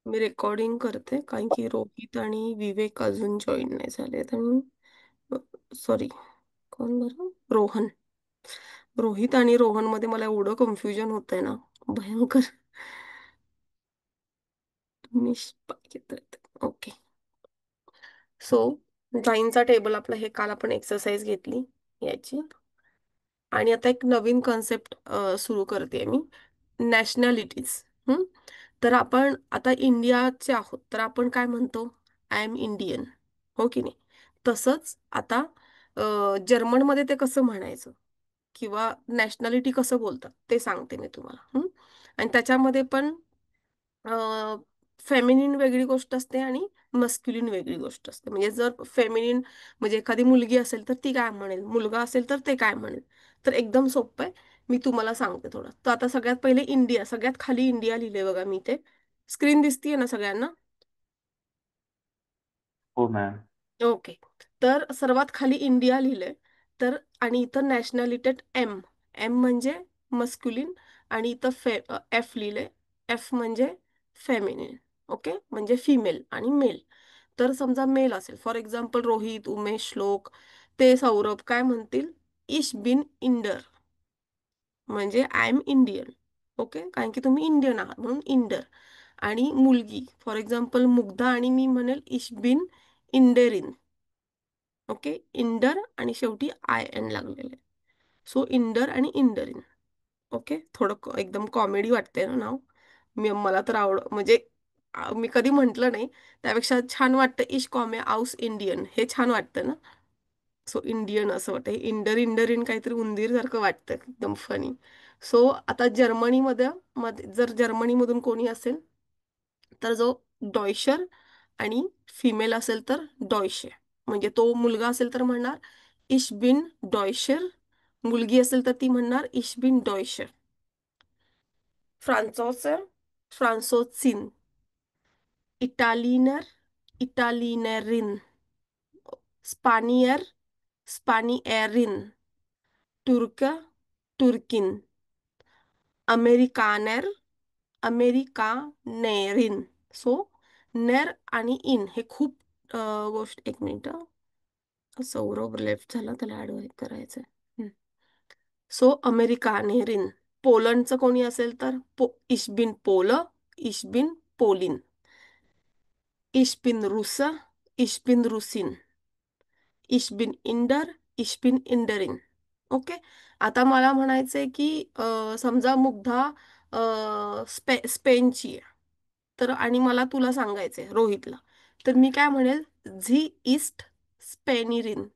मी recording करते कारण की रोहित आणि विवेक अजून जॉईन नाही झाले तर मी सॉरी कोण बरं रोहन. रोहित आणि रोहन मध्ये मला एवढं कन्फ्युजन होतंय ना, भयंकर. ओके. सो लाईनचा टेबल आपला हे काल आपण एक्सरसाइज घेतली याची. आणि आता एक नवीन कन्सेप्ट सुरू करते मी. नॅशनॅलिटीज. तर आपण आता इंडियाचे आहोत तर आपण काय म्हणतो? I am Indian. हो की नाही? तसंच आता जर्मनमध्ये ते कसं म्हणायचं किंवा नॅशनॅलिटी कसं बोलतात ते सांगते मी तुम्हाला. आणि त्याच्यामध्ये पण फेमिनिन वेगळी गोष्ट असते आणि मस्क्युलिन वेगळी गोष्ट असते. म्हणजे जर फेमिनिन म्हणजे एखादी मुलगी असेल तर ती काय म्हणेल, मुलगा असेल तर ते काय म्हणेल. तर एकदम सोपं आहे. मी तुम्हाला सांगते थोडं. तर आता सगळ्यात पहिले इंडिया, सगळ्यात खाली इंडिया लिहिले बघा मी ते. स्क्रीन दिसतीये ना सगळ्यांना? हो मॅम. ओके. तर सर्वात खाली इंडिया लिहिलंय. तर आणि इथं नॅशनॅलिटेट एम. एम म्हणजे मस्क्युलिन आणि इथं एफ लिहिलंय. एफ म्हणजे फेमिनिन. ओके, म्हणजे फिमेल आणि मेल. तर समजा मेल असेल, फॉर एक्झाम्पल रोहित, उमेश, श्लोक, ते सौरभ काय म्हणतील? इश बिन इंडर, म्हणजे आय एम इंडियन. ओके, कारण की तुम्ही इंडियन आहात म्हणून इंडर. आणि मुलगी फॉर एक्झाम्पल मुग्धा आणि मी म्हणेल इश बिन इंडेरिन. ओके, इंडर आणि शेवटी आय एन लागलेलं आहे. सो इंडर आणि इंडरिन. ओके, थोडं एकदम कॉमेडी वाटते ना नाव. मला तर म्हणजे मी कधी म्हंटल नाही. त्यापेक्षा छान वाटतं इश कॉमे आउस इंडियन, हे छान वाटतं ना. सो इंडियन असं वाटतं. इंडर इंडरिन काहीतरी उंदीर सारखं वाटतं, एकदम फनी. सो आता मध्ये जर जर्मनीमधून कोणी असेल तर जो डॉयशर आणि फिमेल असेल तर डॉयशे. म्हणजे तो मुलगा असेल तर म्हणणार इश बिन डॉयशर, मुलगी असेल तर ती म्हणणार इश बिन डॉयशर. फ्रान्सोसर, फ्रान्सोसिन. इटालिनर, इटालिनरिन. स्पानियर, स्पानिएरिन. तुर्क, तुर्किन. अमेरिकानर, अमेरिकानेरिन. सो नेर आणि इन हे खूप गोष्ट. एक मिनिट. सौरभ लेफ्ट झाला, त्याला ऍड करायचंय. सो अमेरिकानेरिन. पोलंडचं कोणी असेल तर इशबिन पोल, इशबिन पोलिन. इशबिन रुस, इशबिन रुसिन. इशबिन इंडर, इशबिन इंडरिन. ओके. आता मला म्हणायचंय की समजा मुग्धा स्पेनची आहे. तर आणि मला तुला सांगायचंय रोहितला. तर मी काय म्हणेल? झी ईस्ट स्पेनिरिन.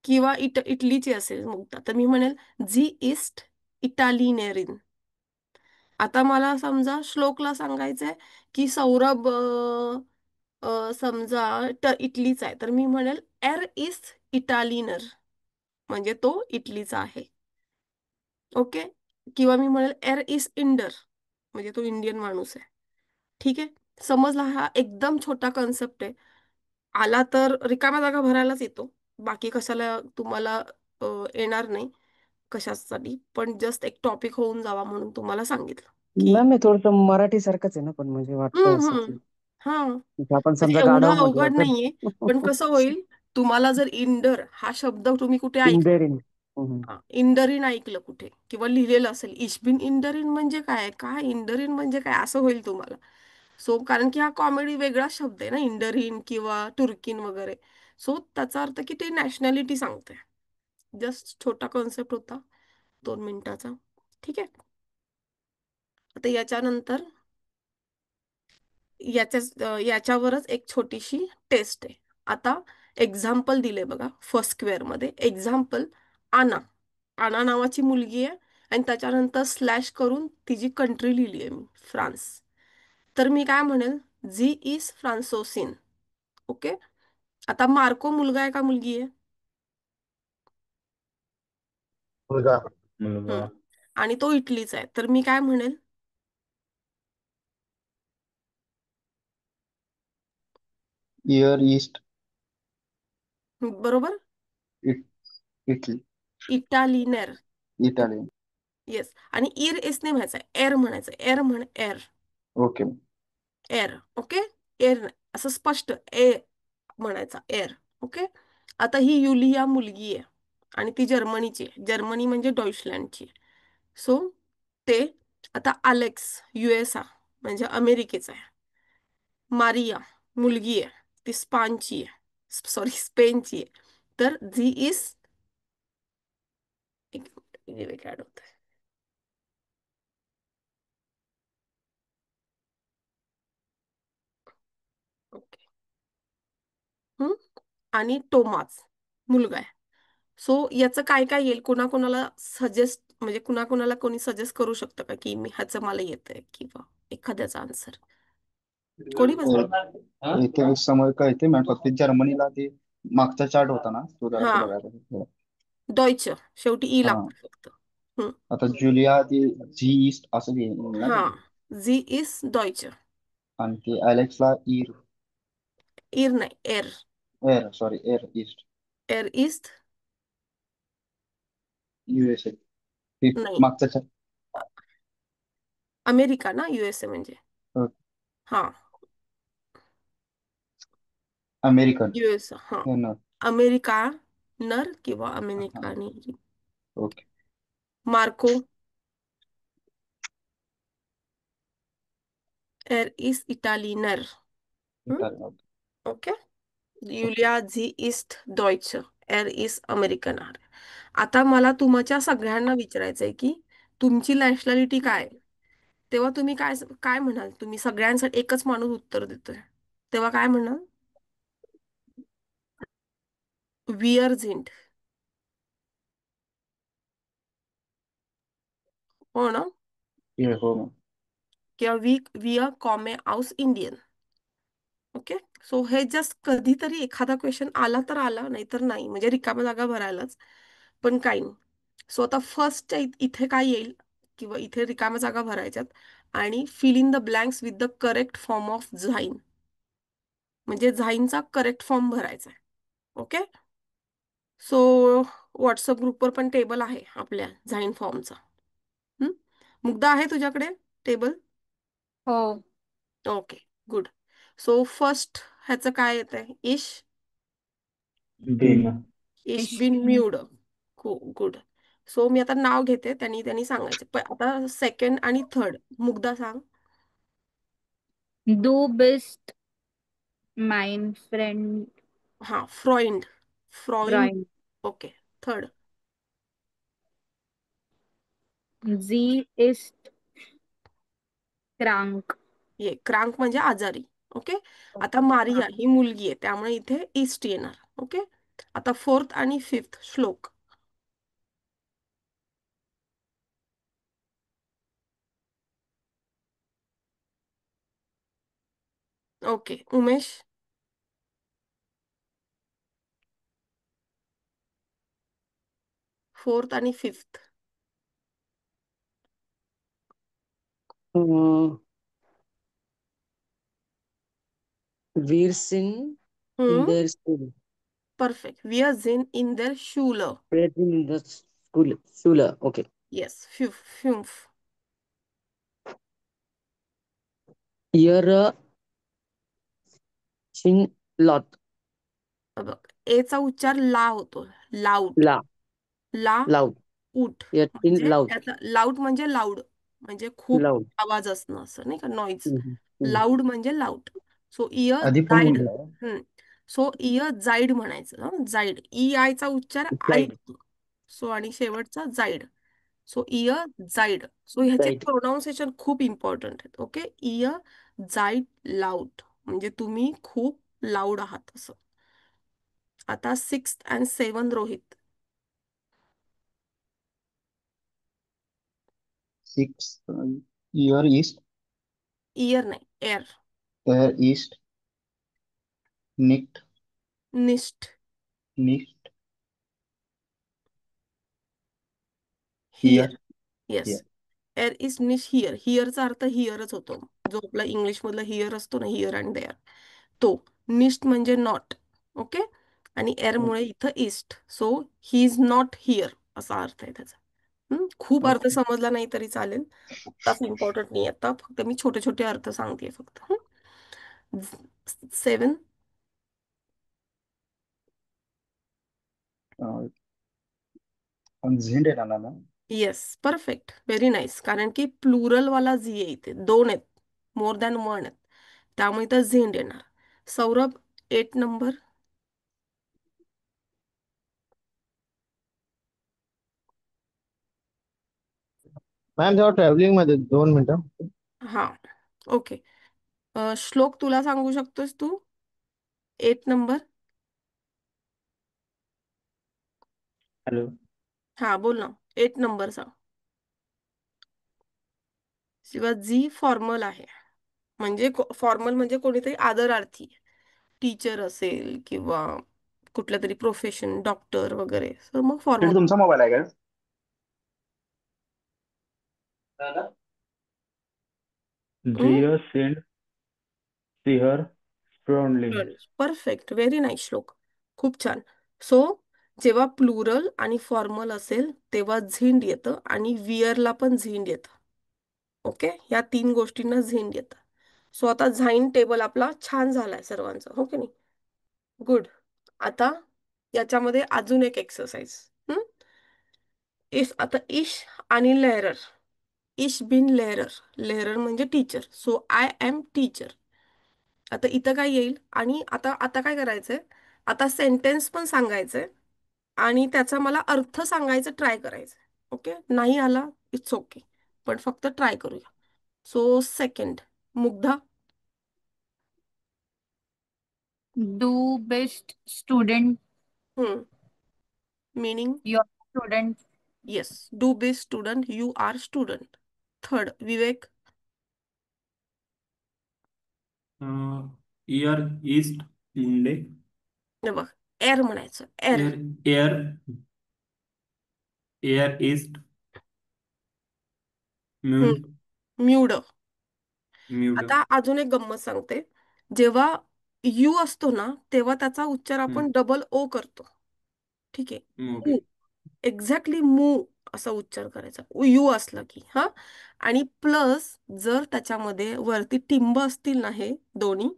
किंवा इटलीची असेल मुक्ता तर मी म्हणेल झी ईस्ट इटालिनेरिन. आता मला समजा श्लोकला सांगायचंय की सौरभ समजा इटलीचा आहे तर मी म्हणेल एर इस इटालिनर, म्हणजे तो इटलीचा आहे. ओके. किंवा मी म्हणेल एर इस इंडर, म्हणजे तो इंडियन माणूस आहे. ठीक आहे. समजला? हा एकदम छोटा कन्सेप्ट आहे. आला तर रिकाम्या जागा भरायलाच येतो. बाकी कशाला तुम्हाला येणार नाही कशासाठी. पण जस्ट एक टॉपिक होऊन जावा म्हणून तुम्हाला सांगितलं की मॅम हे थोडंसं मराठी सारखंच आहे ना, पण म्हणजे वाटतंय असं हम्म. की हा, आपण म्हणजे समजा एवढं गाढव म्हटलं अवघड तर नाहीये. पण कसं होईल, तुम्हाला जर इंडर हा शब्द तुम्ही कुठे ऐकला, इंडेरिन. इंडरिन ऐकलं कुठे किंवा लिहिलेलं असेल इशबिन इंडरिन म्हणजे काय, काय इंडरिन म्हणजे काय, असं होईल तुम्हाला. सो कारण की हा कॉमेडी वेगळा शब्द आहे ना, इंडरिन किंवा तुर्कीन वगैरे. सो त्याचा अर्थ की ते नॅशनॅलिटी सांगते. जस्ट छोटा कॉन्सेप्ट होता 2 मिनिटाचा. ठीक आहे. आता याच्यानंतर याच्यावरच एक छोटीशी टेस्ट आहे. आता एक्झाम्पल दिले बघा फर्स्ट स्क्वेअर मध्ये. एक्झाम्पल आना. आना नावाची मुलगी आहे आणि त्याच्यानंतर स्लॅश करून तिची कंट्री लिहिली आहे मी, फ्रान्स. तर मी काय म्हणेल? झी इज फ्रान्सोसिन. ओके. आता मार्को मुलगा आहे का मुलगी आहे? मुलगा. मुलगा. हम्म. आणि तो इटलीचा आहे तर मी काय म्हणेल? इयर ईस्ट. बरोबर. इट इटली. इटालिनर. इटालियन. येस. आणि इर एस नाही म्हणायचं, एर म्हणायचं. एर म्हण एर. ओके. एअर. ओके. एअर नाही, असं स्पष्ट ए म्हणायचा, एअर. ओके. आता ही युलिया मुलगी आहे आणि ती जर्मनीची आहे. जर्मनी म्हणजे डॉइचलँडची. सो ते. आता अलेक्स USA म्हणजे अमेरिकेचा आहे. मारिया मुलगी आहे, ती स्पानची आहे, सॉरी स्पेनची आहे. तर झी इज, एक मिनिट ऍड होत. ओके. हम्म. आणि टोमास मुलगा आहे. सो याचं काय काय येईल, कुणाकुणाला सजेस्ट, म्हणजे कुणाकुणाला कोणी सजेस्ट करू शकतं का की मी ह्याचं मला येतंय किंवा एखाद्याचा आन्सर कोणी पण सांग. इथे समोर कळते मॅम, फक्त जर्मनीला ते मागचा चार्ट होता ना, तो जरा हा, बघायला पाहिजे. डॉयच शेवटी ई हा. लागतं फक्त. हम्म. आता जुलिया ती जी ईस्ट असं येईल ना हा, तिथे. झी इज डॉयच. आणि ते अलेक्सला ईर, इर नाही, एर. एर सॉरी एर ईस्ट, एर इज. USA. ते नाही, मागचा चार्ट. अमेरिका ना, USA म्हणजे. हा. अमेरिकन. US. हा. ना. अमेरिका नर किंवा हा. अमेरिकानी. ओके. मार्को. एर इज इटाली नर. ओके. ओके. ओके. युलिया झी इस्ट डॉयच. एर इज अमेरिकन आर. आता मला तुमच्या सगळ्यांना विचारायचंय की तुमची नॅशनॅलिटी काय आहे? तेव्हा तुम्ही काय काय म्हणाल? तुम्ही सगळ्यांसाठी एकच माणूस उत्तर देतोय, तेव्हा काय म्हणाल? विअर झिंट. हो ना? हो मॅम. किंवा वी अ कॉमे आऊस इंडियन. ओके. सो हे जस्ट कधीतरी एखादा क्वेश्चन आला तर आला, नाही तर नाही, म्हणजे रिकाम्या जागा भरायलाच. पण काही नाही. सो आता फर्स्ट इथे काय येईल, किंवा इथे रिकाम्या जागा भरायच्यात आणि fill in the blanks with the correct form of झाईन. म्हणजे झाईनचा करेक्ट फॉर्म भरायचा आहे. ओके. सो व्हॉट्सअप ग्रुपवर पण टेबल आहे आपल्या झाईन फॉर्मचा. मुग्धा आहे तुझ्याकडे टेबल? हो. ओके. गुड. सो फर्स्ट ह्याचं काय येत आहे? इश. बिन. इश इश बिन म्यूड. गुड. सो मी आता नाव घेते, त्यांनी त्यांनी सांगायचे. आता सेकंड आणि थर्ड मुग्धा सांग. Du bist mein Freund, हा, फ्रॉइंड. फ्रॉइंड. Freund. Okay. Third. Sie ist krank. ये क्रांक म्हणजे आजारी. ओके. आता हा. मारिया ही मुलगी आहे, त्यामुळे इथे ईस्ट येणार. ओके. आता फोर्थ आणि fifth Shlok. Okay. Umesh. Fourth आणि fifth. Uh, wir sind in हम्म. der Schule. परफेक्ट. वी आर झिन इन देअर शूल. Wir sind in der Schule. Schule. Okay. Yes. फ्युम्फ. Ihr sind laut. बघ, एचा उच्चार ला होतो. लाऊट. La. ला. Laut. उठ. Ihr sind म्हणजे laut. यातला लाऊड म्हणजे लाऊड, म्हणजे खूप Laut. आवाज असणं, असं नाही का, नॉईज. Mhm. Mhm. लाऊड म्हणजे लाऊड. सो इयर आधी पण जाईड. म्हणलं. सो इयर जाईड म्हणायचं. जाईड. ई आयचा उच्चार आय Right. होतो. सो आणि शेवटचा जाईड. सो इयर जाईड. सो ह्याचे Right. प्रोनाऊन्सिएशन खूप इम्पॉर्टंट आहेत. ओके. इयर जाईड लाऊड म्हणजे तुम्ही खूप लाऊड आहात असं. आता सिक्स अँड सेवन रोहित. 6 इयर ईस्ट, इयर नाही, एअर. एर ईस्ट, निक्ट, निस्ट. निस्ट, हियर. हियर. येस. हियर. एर इज निश हियर. हियरचा अर्थ हियरच होतो, जो आपला इंग्लिश मधला हियर असतो ना, हियर अँड देअर, तो. निस्ट म्हणजे नॉट. ओके. आणि एर मुळे इथं east. So he is not here असा अर्थ आहे त्याचा. खूप अर्थ ओके. समजला नाही तरी चालेल, तास इम्पॉर्टंट नाही आता, फक्त मी छोटे छोटे अर्थ सांगते फक्त. सेवन. झिंड येणार ना ma'am? Yes, perfect, very nice. कारण की प्लुरल वाला झी आहे इथे, दोन आहेत, मोर दॅन वन आहेत, त्यामुळे तर झेंड येणार. सौरभ, 8 नंबर. मॅम जेव्हा ट्रॅव्हलिंग मध्ये 2 मिनिटं. हा, ओके. श्लोक, तुला सांगू शकतोस तू? 8 नंबर. हॅलो. हा, बोल ना. 8 नंबर सांग. शिवाय झी फॉर्मल आहे, म्हणजे फॉर्मल म्हणजे कोणीतरी आदरार्थी, टीचर असेल किंवा कुठलं तरी प्रोफेशन, डॉक्टर वगैरे, तर मग फॉर्मल. फ्रेंड तुमचा मोबाईल आहे का? झिअर सेंड सिहर स्ट्रॉनली. परफेक्ट, व्हेरी नाईस श्लोक, खूप छान. सो जेव्हा प्लुरल आणि फॉर्मल असेल तेव्हा झिंड येतं, आणि वियरला पण झिंड येतं. ओके, या 3 गोष्टींना झिंड येतं. सो आता झाईन टेबल आपला छान झालाय सर्वांचा, हो की नाही? गुड. आता याच्यामध्ये अजून एक एक्सरसाइज. इफ आता इश आणि लेहरर. इश बिन लेहरर. लेहरर म्हणजे teacher. So I am teacher. आता इथं काय येईल, आणि आता आता काय करायचंय, आता सेंटेन्स पण सांगायचंय आणि त्याचा मला अर्थ सांगायचा ट्राय करायचंय. ओके, नाही आला इट्स ओके, पण फक्त ट्राय करूया. So second, Mugdha. Do best student मीनिंग? your student. येस, डू बी स्टुडंट, you are student. Third, Vivek. इयर ईस्ट मुंडे. हे बघ, एर म्हणायचं, एर. एअर एअर एअर ईस्ट म्यूट म्यूड. म्यूट. आता अजून एक गंमत सांगते. जेव्हा यू असतो ना, तेव्हा त्याचा उच्चार आपण डबल ओ करतो. ठीक आहे, ओके. एक्झॅक्टली मू असा उच्चार करायचा यू असला की. हा, आणि प्लस जर त्याच्यामध्ये वरती टिंब असतील ना हे दोन्ही,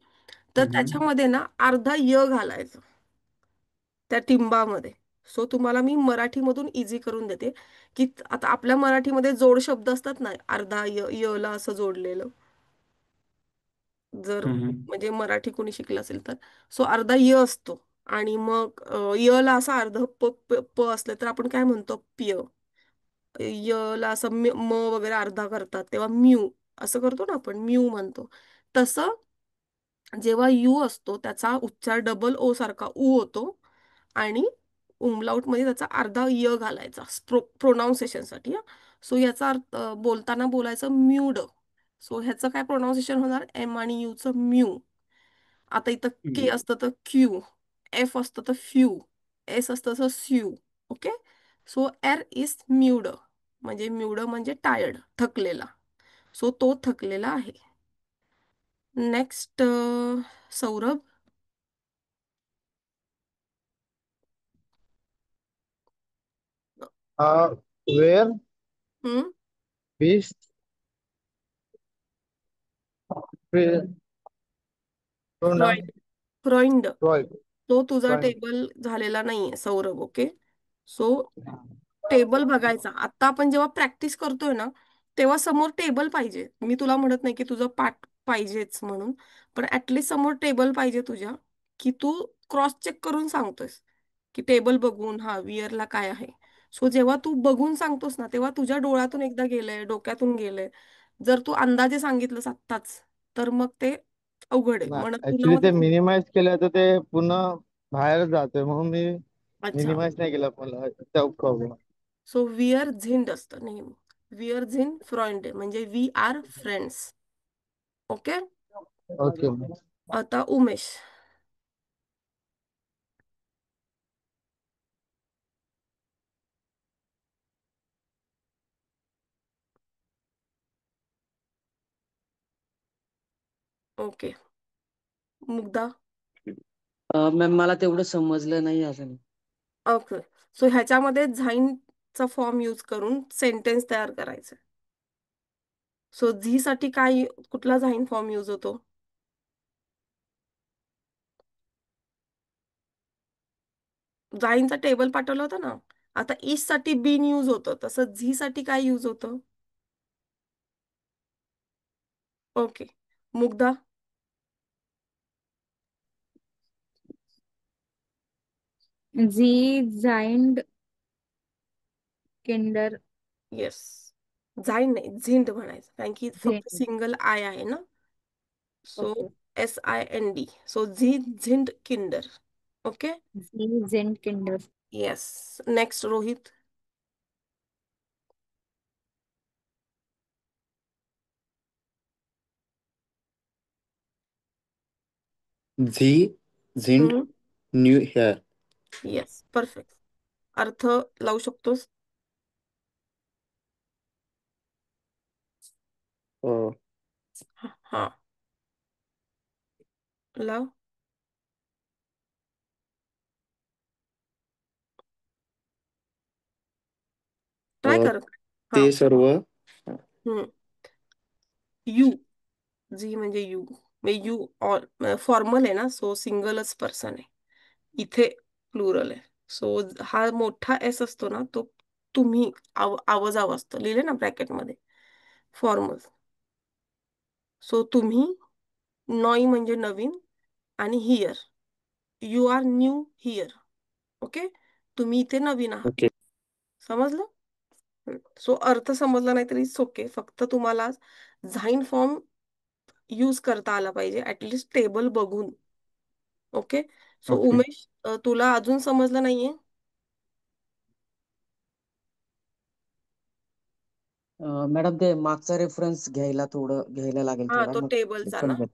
तर त्याच्यामध्ये ना अर्धा य घालायचं त्या टिंबामध्ये. सो तुम्हाला मी मराठीमधून इझी करून देते, की आता आपल्या मराठीमध्ये जोड शब्द असतात ना, अर्धा य ला असं जोडलेलं, जर म्हणजे मराठी कोणी शिकलं असेल तर. सो अर्धा य असतो, आणि मग य ला असा अर्ध प असलं तर आपण काय म्हणतो, प्य. य ला असं म वगैरे अर्धा करतात तेव्हा म्यू असं करतो ना आपण, म्यू म्हणतो. तसं जेव्हा यू असतो त्याचा उच्चार डबल ओ सारखा ऊ होतो, आणि उमलाउट मध्ये त्याचा अर्धा य घालायचा प्रोनाऊन्सिएशनसाठी. सो याचा अर्थ बोलताना बोलायचं म्यूड. सो ह्याचं काय प्रोनाऊन्सिएशन होणार, एम आणि यू चं म्यू. आता इथं के असतं तर क्यू, एफ असतं तर फ्यू, एस असतं तर स्यू. ओके, सो एर इज म्यूड, म्हणजे म्यूड म्हणजे टायर्ड, थकलेला. सो तो थकलेला आहे. नेक्स्ट, सौरभ. वेअर हम्म, बीस्ट प्रोनाउन फ्रॉइड. फ्रॉइड. फ्रॉइड. तो तुझा फ्रॉइड. टेबल झालेला नाहीये सौरभ. ओके, सो टेबल बघायचा. आता आपण जेव्हा प्रॅक्टिस करतोय ना, तेव्हा समोर टेबल पाहिजे. मी तुला म्हणत नाही की तुझं पाठ पाहिजेच म्हणून, पण ऍटलीस्ट समोर टेबल पाहिजे तुझ्या, की तू क्रॉस चेक करून सांगतोयस, की टेबल बघून हा वियरला काय आहे. सो जेव्हा तू बघून सांगतोस ना, तेव्हा तुझ्या डोळ्यातून एकदा गेलंय, डोक्यातून गेलंय. जर तू अंदाजे सांगितलंस आत्ताच, तर मग ते अवघड आहे. म्हणून तुला ऍक्च्युली ते मला. मिनिमाइज केलं तर ते पुन्हा बाहेर जातोय, म्हणून मी अच्छा, मिनिमाइज नाही केलं, मला त्या प्रॉब्लेम. सो विअर झिंड असतं नेहमी. विअर झिन फ्रॉइंड म्हणजे we are friends. Okay, okay. आता उमेश. ओके, मुग्धा. मॅम मला तेवढं समजलं नाही अजून. ओके, सो ह्याच्यामध्ये झाईनचा फॉर्म यूज करून सेंटेन्स तयार करायचं. सो झी साठी काय, कुठला झाईन फॉर्म यूज होतो? जाईनचा टेबल पाठवलं होतं ना. आता इश साठी बीन यूज होतं, तसं झी साठी काय यूज होतं? Okay. Mugdha. Sie sind Kinder yes. जाईन नाही, झिंड म्हणायचं, कारण की फक्त sind. सिंगल आय आहे ना. So Okay. SIND. सो झी झिंड किंडर. Okay. Sie sind Kinder. Yes. Next Rohit. झी झिंड न्यू हेअर. Yes, perfect. अर्थ लावू शकतोस. हा, लाव. ट्राय कर. हा. ते सर्व यू. जी म्हणजे यू. यू ऑल फॉर्मल आहे ना, सो सिंगलच पर्सन आहे. इथे प्लुरल आहे. सो हा मोठा एस असतो ना, तो तुम्ही आवाजाव असतं, लिहिले ना ब्रॅकेटमध्ये, फॉर्मल. सो तुम्ही, नॉई म्हणजे नवीन, आणि हियर, you are new here. Okay. तुम्ही इथे नवीन आहात. ओके. समजलं? सो अर्थ समजला नाही तरी ओके, फक्त तुम्हाला झाईन फॉर्म यूज करता आला पाहिजे, ऍटलिस्ट टेबल बघून. ओके. So okay. उमेश, तुला अजून समजलं नाहीये? मॅडम ते मागचा रेफरन्स घ्यायला लागेल हा, थोडा, तो मग टेबलचा ना. समजेल.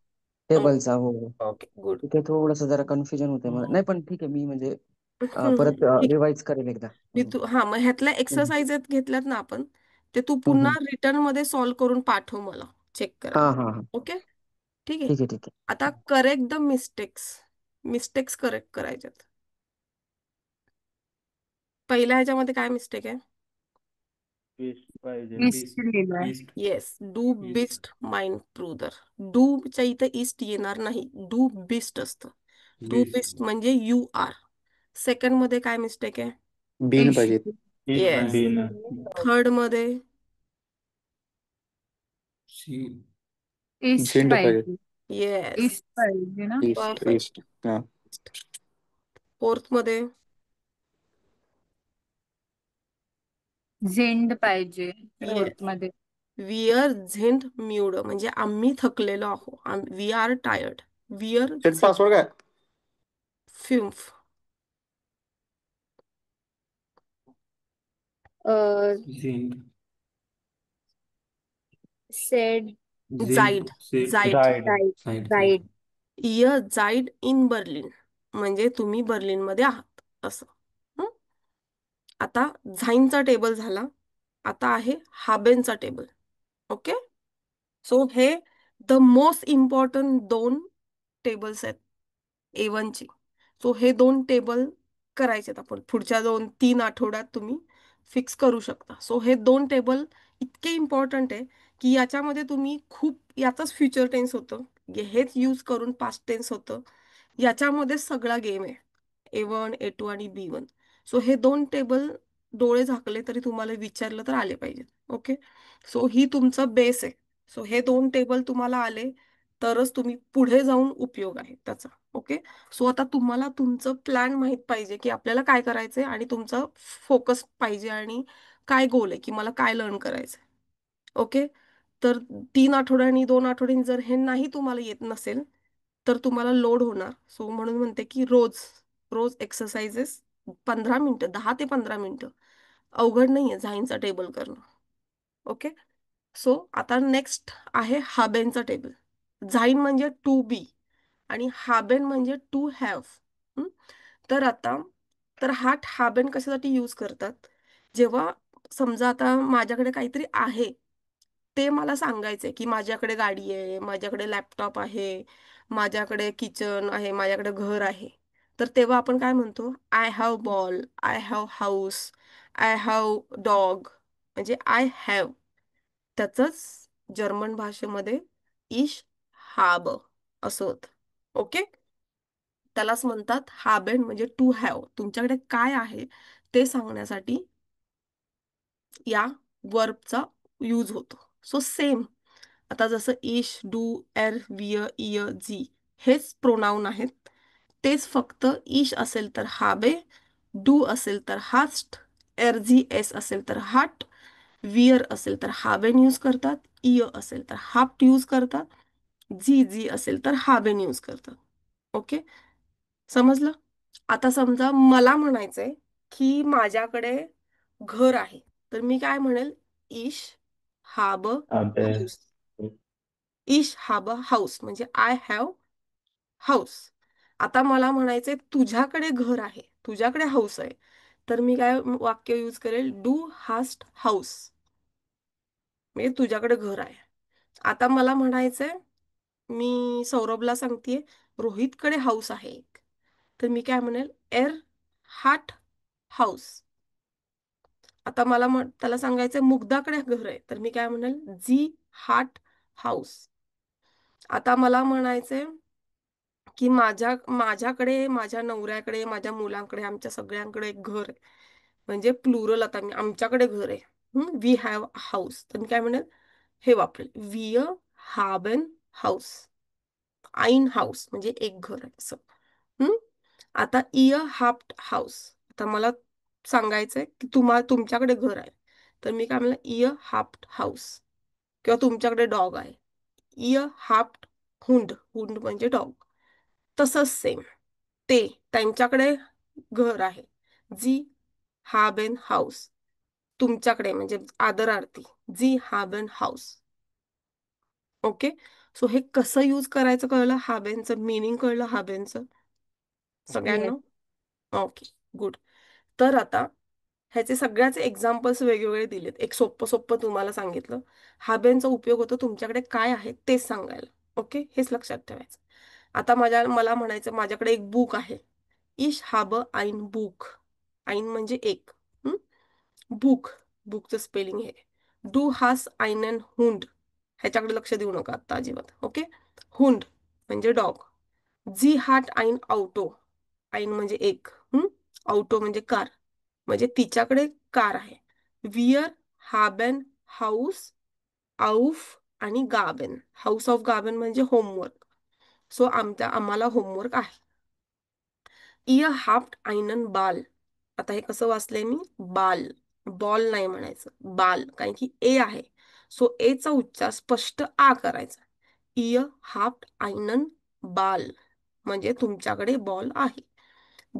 टेबलचा, हो हो. Okay, good. तिथे थोडस जरा कन्फ्युजन होते मला, नाही पण ठीक आहे, मी म्हणजे परत ठीक. रिवाइज करेल एकदा. मी तू हा, मग ह्यातल्या एक्सरसाइज घेतल्यात ना आपण, ते तू पुन्हा रिटर्न मध्ये सॉल्व्ह करून पाठव मला चेक हा करायला. हा हा. ओके. ठीक आहे. ठीक आहे ठीक आहे. आता correct the mistakes. Mistakes correct करायच्यात. पहिल्या ह्याच्यामध्ये काय मिस्टेक आहे? ईस्ट पाहिजे. East लिहिलंय. ईस्ट. येस, डू ईस्ट. बिस्ट माइंड प्रुदर. डू च्या इथं ईस्ट येणार नाही, डू बिस्ट असतं. डू बीस्ट. बिस्ट म्हणजे यू आर. सेकंड मध्ये काय मिस्टेक आहे? बीन East. पाहिजे. ईस्ट येस. बीन. थर्ड मध्ये सी. East झिंड पाहिजे. पाहिजे. येस, East पाहिजे ना. ईस्ट परफेक्ट. ईस्ट. हा. फोर्थ मध्ये Sind पाहिजे येस, फोर्थ मध्ये. वी आर झिंड म्यूड म्हणजे आम्ही थकलेलो आहोत. We are tired. वी आर सेट पासवर्ड काय? फिम्फ. झिंड. Said जाईड. से. जाईड. जायड. died. साईड. Died. इयर जाईड इन बर्लिन म्हणजे तुम्ही बर्लिन मध्ये आहात असं. हं? आता झाईनचा टेबल झाला. आता आहे हाबेनचा टेबल. ओके. सो हे द मोस्ट इम्पॉर्टंट दोन टेबल्स आहेत A1 ची. सो हे दोन टेबल करायचे आहेत आपण पुढच्या 2-3 आठवड्यात तुम्ही फिक्स करू शकता. सो हे दोन टेबल इतके इम्पॉर्टंट आहे की याच्यामध्ये तुम्ही खूप, याचाच फ्युचर टेन्स होतं, हेच यूज करून पास्ट टेन्स होतं, याच्यामध्ये सगळा गेम आहे. A1 A2 आणि B1. सो हे दोन टेबल डोळे झाकले तरी तुम्हाला विचारलं तर आले पाहिजेत. ओके. सो ही तुमचं बेस आहे. सो हे दोन टेबल तुम्हाला आले तरच तुम्ही पुढे जाऊन उपयोग आहे त्याचा. ओके. सो आता तुम्हाला तुमचं प्लॅन माहित पाहिजे की आपल्याला काय करायचंय, आणि तुमचा फोकस पाहिजे, आणि काय गोल आहे की मला काय लर्न करायचंय. ओके. तर 3 आठवड्यांनी 2 आठवड्यांनी जर हे नाही तुम्हाला येत नसेल तर तुम्हाला लोड होणार. सो म्हणून म्हणते की रोज रोज एक्सरसाइजेस 15 मिनिटं, 10 ते 15 मिनिटं. अवघड नाहीये झाईनचा टेबल करणं. ओके. सो आता नेक्स्ट आहे हाबेनचा टेबल. झाईन म्हणजे टू बी आणि हाबेन म्हणजे टू हॅव. तर आता, तर हा हाबेन कशासाठी यूज करतात? जेव्हा समजा आता माझ्याकडे काहीतरी आहे, ते मला सांगायचंय की माझ्याकडे गाडी आहे, माझ्याकडे लॅपटॉप आहे, माझ्याकडे किचन आहे, माझ्याकडे घर आहे. तर तेव्हा आपण काय म्हणतो? I have ball, I have house, I have dog, म्हणजे आय हॅव. त्याचंच जर्मन भाषेमध्ये इश हाब असं होतं. ओके. त्यालाच म्हणतात हॅबेन, म्हणजे टू हॅव. तुमच्याकडे काय आहे ते सांगण्यासाठी या वर्बचा यूज होतो. सो सेम, आता जसं इश, डू, एर, विय, इय, जी हेच प्रोनाऊन आहेत, तेच फक्त इश असेल तर हाबे, डू असेल तर हास्ट, एर जी एस असेल तर हाट, वियर असेल तर हाबेन यूज करतात, इय असेल तर हाप्ट यूज करतात, जी जी असेल तर हाबेन यूज करतात. ओके, समजलं? आता समजा मला म्हणायचंय की माझ्याकडे घर आहे, तर मी काय म्हणेल? इश हाब अबे हाऊस. इश हाब हाऊस म्हणजे आय हॅव हाऊस. आता मला म्हणायचंय तुझ्याकडे घर आहे, तुझ्याकडे हाऊस आहे, तर मी काय वाक्य यूज करेल? डू हास्ट हाऊस, म्हणजे तुझ्याकडे घर आहे. आता मला म्हणायचंय, मी सौरभला सांगतेय रोहितकडे हाऊस आहे एक, तर मी काय म्हणेल? एर हाट हाऊस. आता मला त्याला सांगायचंय मुग्धाकडे घर आहे, तर मी काय म्हणेल? जी हाट हाऊस. आता मला म्हणायचंय की माझ्याकडे, माझ्या नवऱ्याकडे, माझ्या मुलांकडे, आमच्या सगळ्यांकडे एक घर आहे, म्हणजे प्लुरल. आता आमच्याकडे घर आहे, वी हॅव हाऊस, तर मी काय म्हणेल? हे वापरेल, वी हॅवन हाऊस. आईन हाऊस म्हणजे एक घर आहे असं. आता इय हाफ्ट हाऊस. आता मला सांगायचंय की तुमच्याकडे घर आहे, तर मी काय म्हणलं? इय हाफ्ट हाऊस. किंवा तुमच्याकडे डॉग आहे, इय हाफ्ट हुंड. हुंड म्हणजे डॉग. तसंच सेम, त्यांच्याकडे घर आहे, जी हाबेन हाऊस. तुमच्याकडे म्हणजे आदरार्थी, जी हाबेन हाऊस. ओके, सो हे कसं यूज करायचं कळलं? हाबेनचं मिनिंग कळलं हाबेनचं येस. सगळ्यांना? Okay, good. तर आता ह्याचे सगळ्याचे एक्झाम्पल्स वेगवेगळे दिलेत. एक सोप्पं सोप्पं तुम्हाला सांगितलं. हाबेनचा उपयोग होतो तुमच्याकडे काय आहे तेच सांगायला. ओके, हेच लक्षात ठेवायचं. आता मला म्हणायचं माझ्याकडे एक बुक आहे. इश हाब आईन बुक. आईन म्हणजे एक. बुक, बुकचं स्पेलिंग हे. डू हास आयनन हुंड. ह्याच्याकडे लक्ष देऊ नका आता अजिबात. ओके, हुंड म्हणजे डॉग. जी हाट आईन ऑटो. आईन म्हणजे एक, ऑटो म्हणजे कार, म्हणजे तिच्याकडे कार आहे. वियर हाबेन हाऊस आउफ आणि गाबेन. हाऊस ऑफ गाबेन म्हणजे होमवर्क. सो आम्हाला होमवर्क आहे. इय हाफ्ट आयनन बाल. आता हे कसं वाचलंय मी? बाल, बॉल नाही म्हणायचं, बाल, कारण की ए आहे, सो ए चा उच्चार स्पष्ट आ करायचा. इय हाफ्ट आयनन बाल म्हणजे तुमच्याकडे बॉल आहे.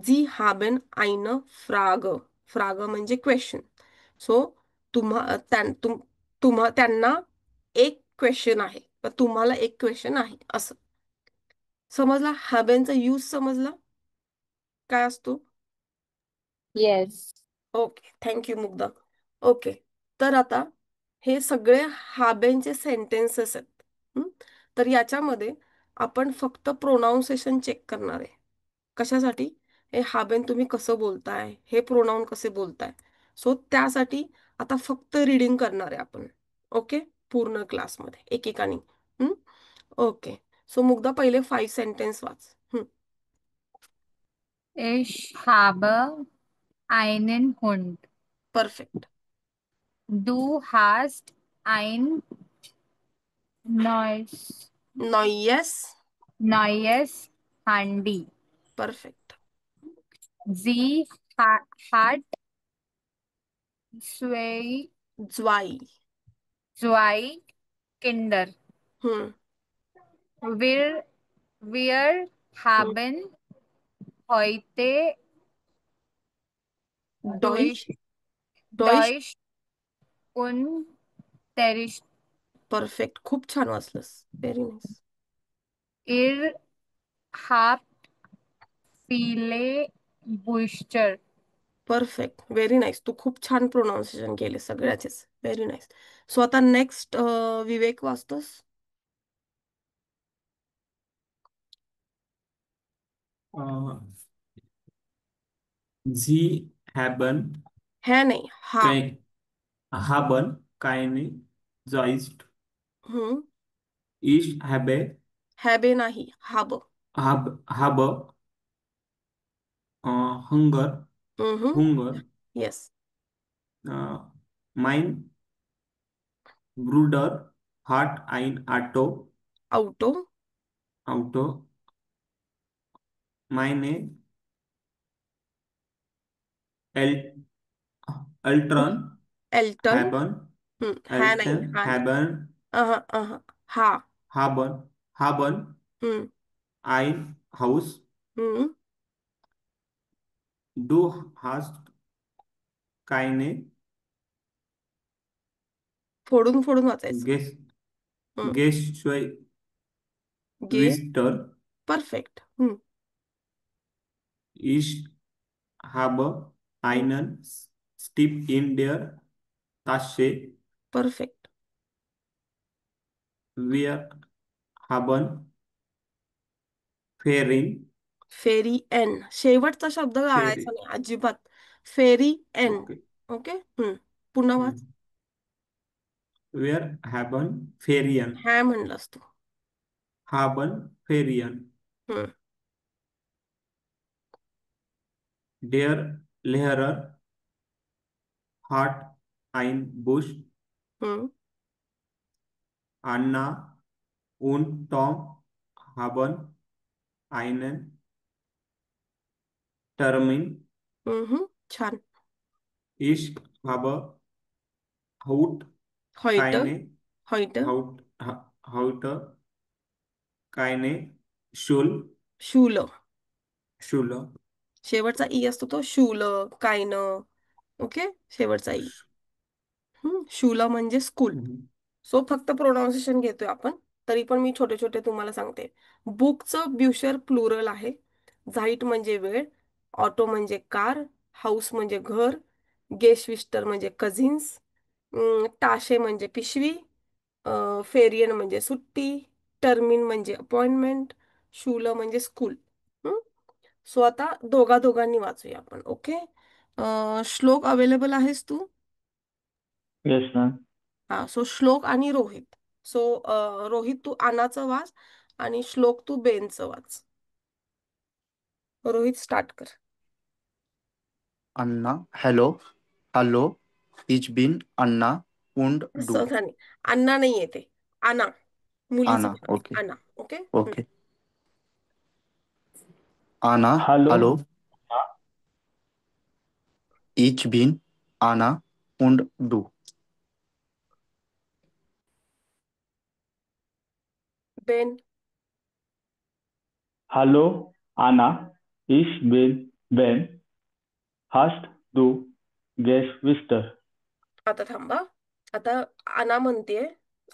जी हाबेन आयन फ्राग. फ्राग म्हणजे क्वेश्चन. सो त्यांना एक क्वेश्चन आहे, तुम्हाला एक क्वेश्चन आहे असं. समजला? हाबेनचा यूज समजला काय असतो? Yes. Okay, thank you Mugdha. Okay, तर आता हे सगळे हाबेनचे सेंटेन्सेस आहेत. तर याच्यामध्ये आपण फक्त प्रोनाऊन्सेशन चेक करणार आहे. कशासाठी? हे हाबेन तुम्ही कसं बोलताय, हे प्रोनाऊन कसे बोलताय. सो त्यासाठी आता फक्त रीडिंग करणार आहे आपण. ओके, पूर्ण क्लासमध्ये एकेकानी. ओके, सो मुग्धा पहिले 5 सेंटेन्स वाच. Ich habe einen Hund. Perfect. Du hast ein neues, नॉयस. neues Handy. Perfect. Sie hat zwei, ज्वाई. zwei Kinder. हम्म. Wir haben heute डॉइश. Deutsch, डॉइश. Deutsch Unterricht. परफेक्ट, खूप छान वाचलंस. Very nice. Ihr habt viele Bücher. Perfect, very nice. तू खूप छान प्रोनाऊन्सिएशन केले सगळ्याचेच. Very nice. सो आता नेक्स्ट विवेक वाचतोस? Sie haben ह्या नाही, हा. kein, haben keine Geist. हम्म. Ich habe, हॅबे नाही, हाब. habe हंगर, हम्म. हुंगर, येस. माइन ब्रूडर, हार्ट आइन आटो, आउटो. auto, मायने एल अल्ट्रॉन, एल्टन. हॅबन, हा नाही, एल्टन, हा नाही. हॅबन, हा. हाबन, हाबन, हम्म. आइन हाऊस, हम्म. डू हास्ट, कायने, फोडून फोडून वाचायचं. गेस हम्म. गेस्टवे गे. विस्टर, परफेक्ट. ईस्ट हाब, आयनन, स्टीप इन डेअर, ताशे, परफेक्ट. वियर हाबन, फेरिन, फेरी एन, शेवटचा शब्द फेरी, गाळायचा नाही अजिबात. फेरी एन. ओके. ओके. पुन्हा वाच. वेअर हॅबन, फेरियन, ह्या म्हणलास तू. हाबन, फेरियन, हम्म. डेअर लेहरर, हार्ट आइन बुश, हम्म. अन्ना उन टॉम, हाबन, आयनन, टर्मिन, छान. इश्क हाब, हाऊट, हॉइट. कायने, हॉइट. हाऊट, हाऊट, कायने, शुल, शूल. शुल, शेवटचा ई असतो तो शूल. कायन. ओके. शेवटचा ई. शूल म्हणजे स्कूल. सो फक्त प्रोनाऊन्सिएशन घेतोय आपण. तरी पण मी छोटे छोटे तुम्हाला सांगते. बुकचं ब्युशर प्लुरल आहे. झाईट म्हणजे वेळ. ऑटो म्हणजे कार. हाऊस म्हणजे घर. गेशविस्टर म्हणजे कझिन्स. टाशे म्हणजे पिशवी. फेरियन म्हणजे सुट्टी. टर्मिन म्हणजे अपॉइंटमेंट. शूल म्हणजे स्कूल. सो आता दोघा दोघांनी वाचूया आपण. ओके. श्लोक अवेलेबल आहेस तू? Yes ma'am. हा. सो श्लोक आणि रोहित. सो रोहित तू आनाचं वाच आणि श्लोक तू बेनचं वाच. रोहित स्टार्ट कर. अन्ना, हॅलो, हॅलो, इच बिन अन्ना und du. असं नाही. अण्णा नाही येते. आना. मुलीचं आना, नाव आहे. ओके आना. ओके. ओके. आना, hello. Hello, ich bin Anna und du. बेन. हॅलो आना, इश बिन बेन, हास्ट दू गेस विस्टर. आता थांबा. आता आना म्हणते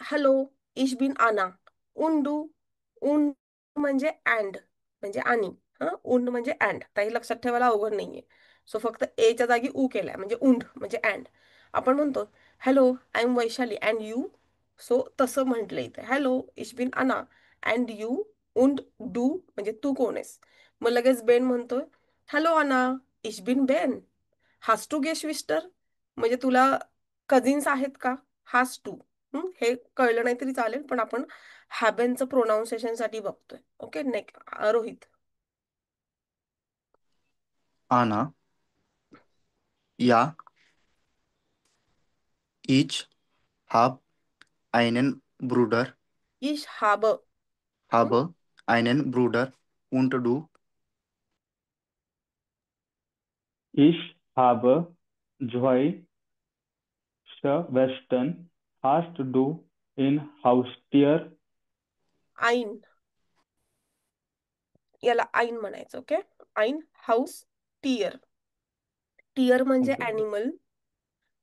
हॅलो. इश बिन आना. उंडू. उन म्हणजे अँड म्हणजे आणि. उंड म्हणजे अँड. काही लक्षात ठेवायला अवघड नाहीये. सो फक्त एच्या जागी ऊ केलाय म्हणजे उंड म्हणजे अँड. आपण म्हणतो hello I am Vaishali and you. So तसं म्हटलंय इथे. हॅलो इश बिन आना अँड यू उंड डू म्हणजे तू कोण आहेस. मग लगेच बेन म्हणतोय हॅलो आना इश बिन बेन. हास टू गेशविस्टर म्हणजे तुला कझिन्स आहेत का. हास टू. हे कळलं नाही तरी चालेल पण आपण हॅबेनचं प्रोनाऊन्सिएशन साठी बघतोय. Okay. Rohit. Anna, ja, ich habe einen Bruder, इश हाब. habe einen Bruder und du. इश हाब झॉय वेस्टर्न, हास्ट डू इन हाउस्टियर. आईन. याला आईन म्हणायचं. ओके. आईन हाऊस टियर. टियर म्हणजे ओके. ॲनिमल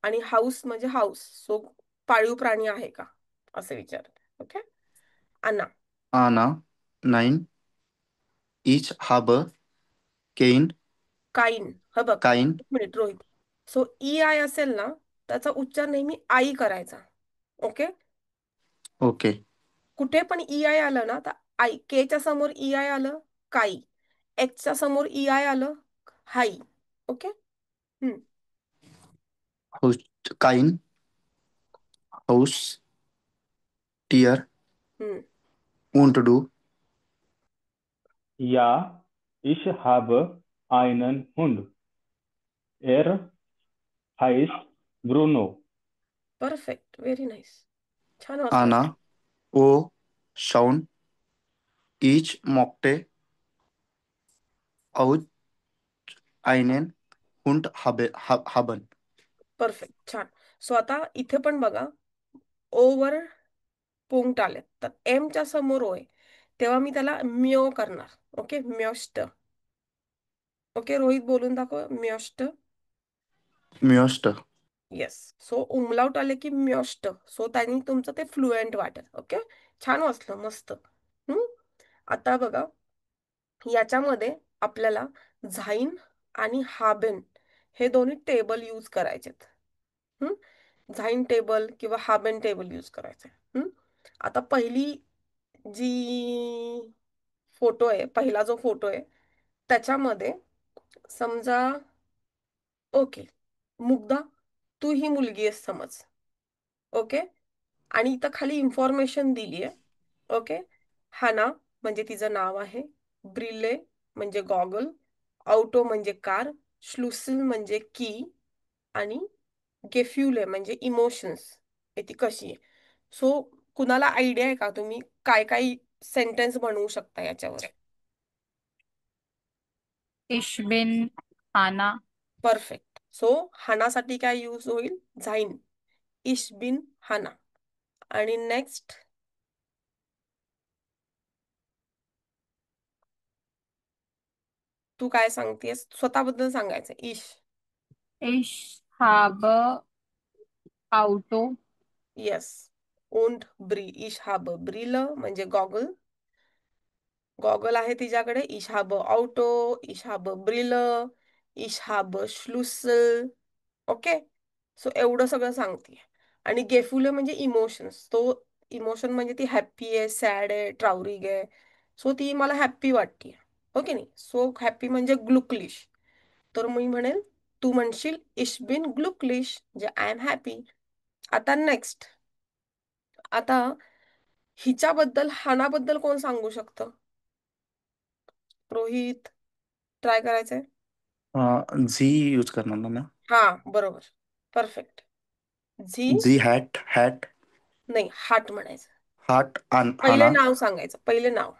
आणि हाऊस म्हणजे हाऊस. सो पाळीव प्राणी आहे का असं विचार. ओके. अन्ना. Anna, nein, ich habe kein, काईन. ह बघ. kein, एक minute Rohit. So E I असेल ना त्याचा उच्चार नेहमी आई करायचा. ओके. okay. कुठे पण ई आय आलं ना तर आई. केच्या समोर ई आय आलं काई. एचच्या समोर ई आय आलं हाई. ओके. Haus, kein Haustier हम्म. und du. या इश हाब einen Hund. Er heißt Bruno. Perfect, very nice. छान वाचलं. Anna O. Schauen. Ich mochte auch einen Hund haben. Perfect, छान. सो आता इथे पण बघा, ओवर पुंक्ट आले तर एमच्या समोर ओ आहे, तेव्हा मी त्याला म्यो करणार. ओके, म्योस्ट. ओके रोहित, बोलून दाखव म्योस्ट. Möchte. येस. सो उमलाउट आले की म्योस्ट, सो त्यांनी तुमचं ते फ्लुएंट वाटेल. ओके, छान वाचलं, मस्त. हम्म. आता बघा, याच्यामध्ये आपल्याला झाईन आणि हाबेन हे दोन्ही टेबल यूज करायचेत. हम्म. झाईन टेबल किंवा हाबेन टेबल यूज करायचे. आता पहिली जी फोटो आहे, पहिला जो फोटो आहे त्याच्यामध्ये समजा, ओके, मुग्धा, तू ही मुलगी आहेस समज. ओके, आणि इथं खाली इन्फॉर्मेशन दिली आहे. ओके, हाना म्हणजे तिचं नाव आहे, ब्रिले म्हणजे गॉगल, ऑटो म्हणजे कार, श्लुसिल म्हणजे की, आणि गेफ्युले म्हणजे इमोशन्स, ती कशी आहे. सो कुणाला आयडिया आहे का, तुम्ही काय काय सेंटेन्स बनवू शकता याच्यावर? Ich bin Hannah. Perfect. So हानासाठी काय यूज होईल? झाईन. इश बिन हाना. आणि नेक्स्ट, तू काय सांगतेस? स्वतःबद्दल सांगायचं. इश. Ich habe Auto. येस. ओंड ब्री. इश हाब ब्रिल म्हणजे गॉगल. गॉगल आहे तिच्याकडे. इश हाब ऑटो, इश हाब ब्रिल, इश हाब श्लुसल. ओके, सो एवढं सगळं सांगते. आणि गेफुले म्हणजे इमोशन्स. तो इमोशन म्हणजे ती हॅप्पी आहे, सॅड आहे, ट्राउरिग आहे. सो ती मला हॅप्पी वाटते. ओके नाही, सो हॅप्पी म्हणजे ग्लुकलिश. तर मी म्हणेल, तू म्हणशील इश बिन ग्लुकलिश म्हणजे आय एम हॅपी. आता नेक्स्ट, आता हिच्याबद्दल, हानाबद्दल कोण सांगू शकतं? रोहित, ट्राय करायचंय. जी यूज करणार ना मॅम? हा, बरोबर, परफेक्ट. झी. जी हॅट नाही, हाट म्हणायचं. हाट पहिले हाना नाव सांगायचं, पहिले नाव.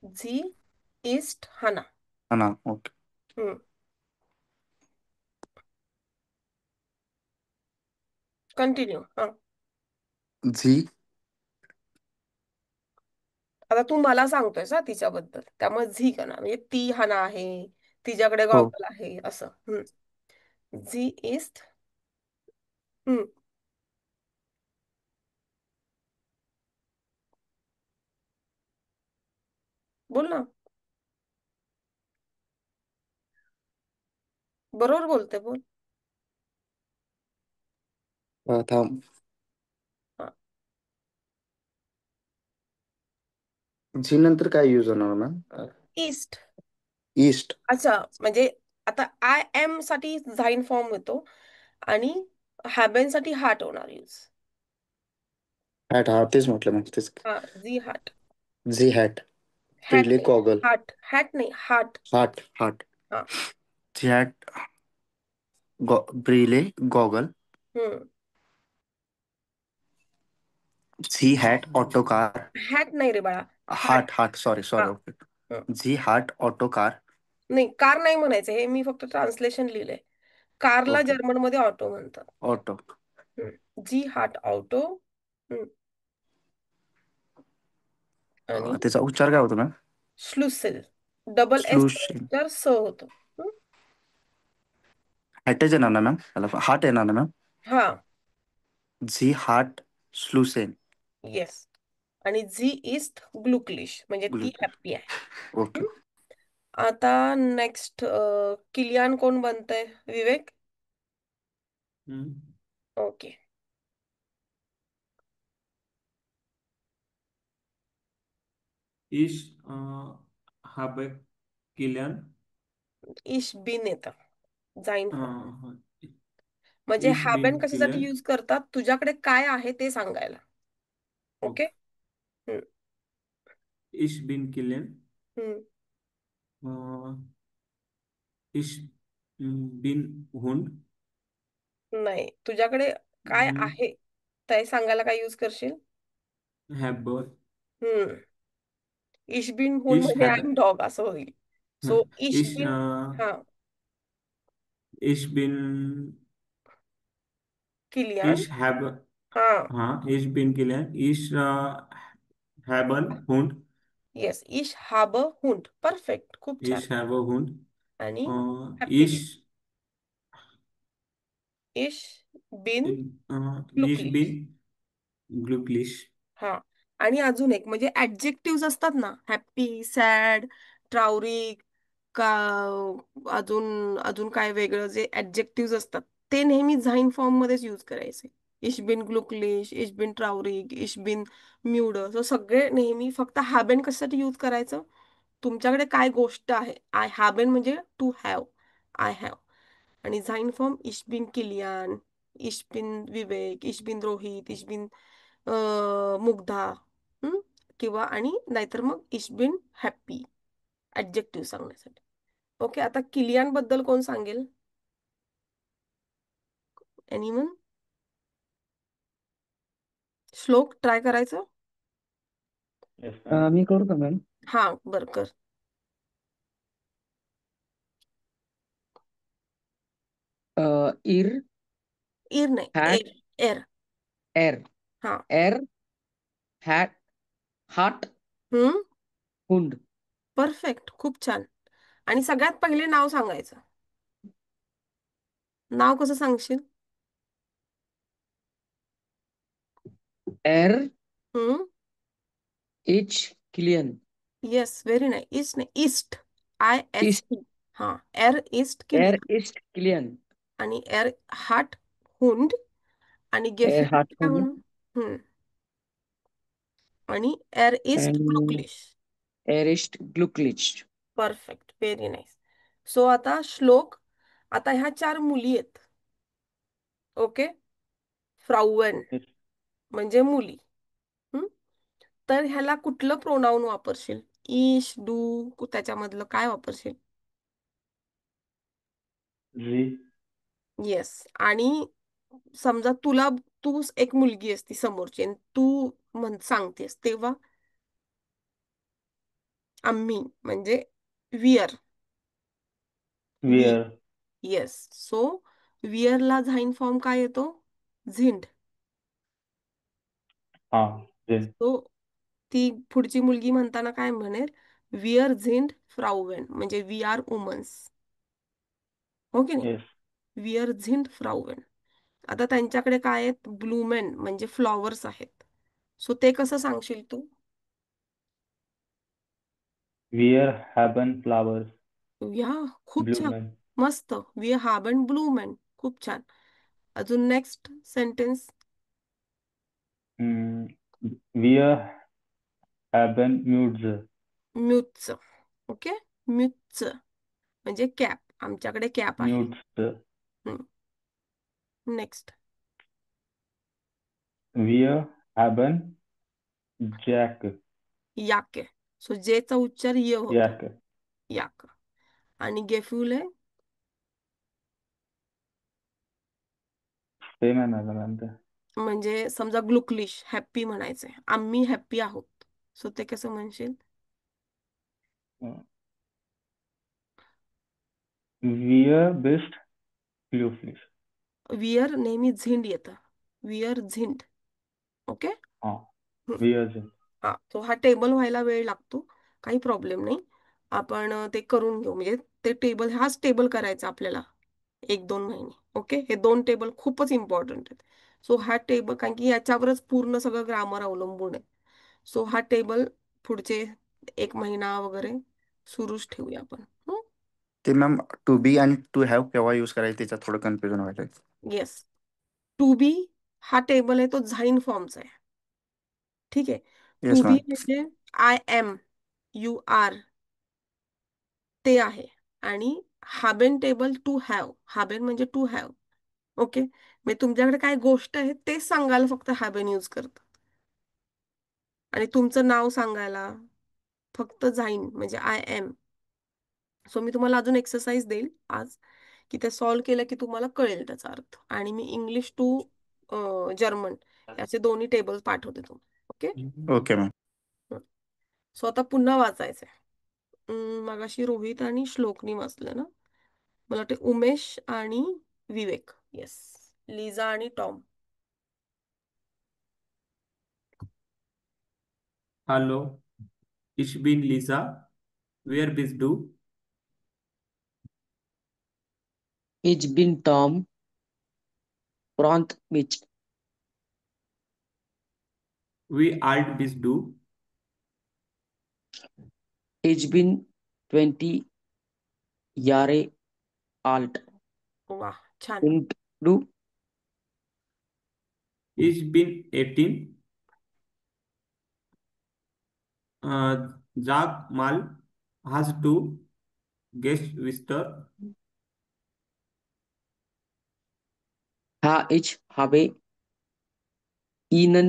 झी इस्ट हाना. हाना. ओके. हम्म. कंटिन्यू. हा, जी आता तू मला सांगतोयस हा तिच्याबद्दल, त्यामुळे झी का ना, म्हणजे ती हाना आहे, तिच्याकडे हो. गॉगल आहे, असं. झी इस्ट. हम्म. बोल ना, बरोबर बोलते, बोल. थांब. हा. जी नंतर काय यूज होणार मॅम? ईस्ट. ईस्ट. अच्छा, म्हणजे आता आय एम साठी झाईन फॉर्म येतो आणि हॅबेन साठी हार्ट होणार यूज. हॅट, हा तेच म्हटलं मॅम, तेच. हा, झी हार्ट. जी हॅट हॅट प्रिले नाही, गॉगल. हार्ट. हॅट नाही, हार्ट. हाट हा. जी हॅट ब्रिले गॉगल. हम्म. जी हॅट ऑटो कार. हॅट नाही रे बाळा, हार्ट. हाट सॉरी हा. सॉरी. ओके. हम्म. जी हाट ऑटो कार. नाही, कार नाही म्हणायचं, हे मी फक्त ट्रान्सलेशन लिहिलंय. कारला ओके. जर्मन मध्ये ऑटो म्हणतात. ऑटो. जी हार्ट ऑटो. आणि त्याचा उच्चार काय होतो मॅम? श्लुसेल. Double S स्लूश. तर स होतो. हॅटच येणार ना मॅम? हार्ट येणार ना मॅम? हा. जी हार्ट स्लूसेन. येस. आणि झी इस्ट ग्लुकलिश म्हणजे ती हॅप्पी आहे. ओके. आता नेक्स्ट, किलियान कोण बनतंय? विवेक. ओके. Ich habe Kilian. इश बिन येतं जाईन फॉर्म. Uh, म्हणजे ich हॅबेन bin कशासाठी Kilian. यूज करतात? तुझ्याकडे काय आहे ते सांगायला. Okay. Okay. Ich bin Kilian. हम्म. Uh, इश बिन हुंड नाही, तुझ्याकडे काय आहे ते सांगायला काय यूज करशील? हॅव हम्म इश बिन हुन इश म्हणजे आय हॅब एम डॉग असं होईल. सो इश इश बिन. हा. इश बिन किलियान. इश हॅब हा. हाँ इश बिन किलियन इश हॅबन हुंड येस, इश हाब हुंड. परफेक्ट, खूप छान. इश हॅव हुंड आणि हॅपी डे. इश इश बिन इश ग्लुकलिश. बिन ग्लुकलिश हा. आणि अजून एक म्हणजे ऍडजेक्टिव्ह असतात ना, हॅप्पी, सॅड, ट्राउरिक, का अजून अजून काय वेगळं जे ऍडजेक्टिव्ह असतात ते नेहमी झाईन फॉर्म मध्येच यूज करायचे. इश बिन ग्लुकलिश, इश बिन ट्राउरिक, इश बिन म्यूड. सो सगळे नेहमी फक्त हॅबेन कशासाठी यूज करायचं? तुमच्याकडे काय गोष्ट आहे, आय हॅबेन म्हणजे टू हॅव, आय हॅव. आणि झाईन फॉर्म इश बिन किलियान, इश बिन विवेक, इश बिन रोहित, इश बिन मुग्धा. हम्म? किंवा आणि नाहीतर मग इश बिन हॅप्पी, ऍडजेक्टिव्ह सांगण्यासाठी. ओके, आता किलियान बद्दल कोण सांगेल? एनिवन? श्लोक ट्राय करायचं. Yes ma'am. मी करू का मॅम? हा, बर कर. इर इर नाही, हॅट एर. एर. एर हा. एर हॅट हाट हम्म हुंड. परफेक्ट, खूप छान. आणि सगळ्यात पहिले नाव सांगायचं. नाव कसं सांगशील? एर हम्म इच किलियन. Yes, very nice. ईस्ट नाही, ईस्ट. आय एस इस्ट टी. हा. एर ईस्ट एर किलियन. इस्ट किलियन. आणि एर हाट हुंड. आणि एर गेफ्युली हाट काय हुंड. म्हणू? हम्म आणि एर ईस्ट अँड ग्लुकलिश. एर इस्ट ग्लुकलिच. Perfect, very nice. सो आता श्लोक, आता ह्या 4 मुली आहेत. ओके. फ्राउवन येस. म्हणजे मुली. हम्म? तर ह्याला कुठलं प्रोनाऊन वापरशील? इश, डू, त्याच्यामधलं काय वापरशील? जी. येस. आणि समजा तू एक मुलगी असती समोरची आणि तू सांगतेस तेव्हा आम्ही म्हणजे विअर. वी. विअर. येस. सो विअरला झाईन फॉर्म काय येतो? झिंड. हा. जिन. सो ती पुढची मुलगी म्हणताना काय म्हणेल? विअर झिंड फ्राउवेन म्हणजे वी आर वुमन्स. हो की नाही? येस. विअर झिंड फ्राउवेन. आता त्यांच्याकडे काय आहेत? ब्लूमेन म्हणजे फ्लॉवर्स आहेत. सो ते कसं सांगशील तू? विअर हॅबन फ्लावर्स या, खूप छान. ब्लूमन. मस्त. वी हॅव अन ब्लूमेन. खूप छान. अजून नेक्स्ट सेंटेन्स. विअर हॅबन म्यूड्स म्यूटचं. ओके. म्यूटचं म्हणजे कॅप. आमच्याकडे कॅप आहे. म्यूट्स. नेक्स्ट. विअर हॅबन जॅक याक. सो जेचा उच्चार य होतो. याक. याक. आणि गेफ्युले ते नाही झालं मॅम ते. म्हणजे समजा ग्लुकलिश हॅप्पी म्हणायचंय. आम्ही हॅप्पी आहोत. सो ते कसं म्हणशील? Where best ग्लूफ्लिश. विअर नेहमी झिंड येतं. विअर झिंड. ओके. हा. विअर जिन. हा. तो हा टेबल व्हायला वेळ लागतो. काही प्रॉब्लेम नाही. आपण ते करून घेऊ. म्हणजे ते टेबल, हाच टेबल करायचा आपल्याला 1-2 महिने. ओके. हे 2 टेबल खूपच इम्पॉर्टंट आहेत. सो हा टेबल, कारण की याच्यावरच पूर्ण सगळं ग्रामर अवलंबून आहे. सो हा टेबल पुढचे 1 महिना वगैरे सुरूच ठेवूया आपण. ते मॅम टू बी आणि टू हॅव केव्हा यूज करायचे त्याच्यात थोडं कन्फ्युजन व्हायचं. येस. टू बी हा टेबल आहे तो झाईन फॉर्मचा आहे. ठीक आहे. To yes be ma'am. म्हणजे आय एम, यू आर, ते आहे. आणि हाबेन टेबल टू हॅव. हाबेन म्हणजे टू हॅव. ओके. म्हणजे तुमच्याकडे काय गोष्ट आहे तेच सांगायला फक्त हॅबेन यूज करतात. आणि तुमचं नाव सांगायला फक्त झाईन म्हणजे आय एम. सो मी तुम्हाला अजून एक्सरसाइज देईल आज, की ते सॉल्व्ह केलं की तुम्हाला कळेल त्याचा अर्थ. आणि मी इंग्लिश टू जर्मन याचे दोन्ही टेबल्स पाठवते तुम्हाला. ओके. Okay ma'am. सो आता पुन्हा वाचायचंय. मगाशी रोहित आणि श्लोकनी वाचलं ना, मला वाटते उमेश आणि विवेक. येस. लिझा आणि Tom. Hallo, ich bin Lisa. Wer bist du? Ich bin Tom. Front Beach. Wie alt bist du? Ich bin 20 Jahre alt. वा, छान. Und du? Ich bin 18. Sag mal, hast du Gäste? Ich habe Ihnen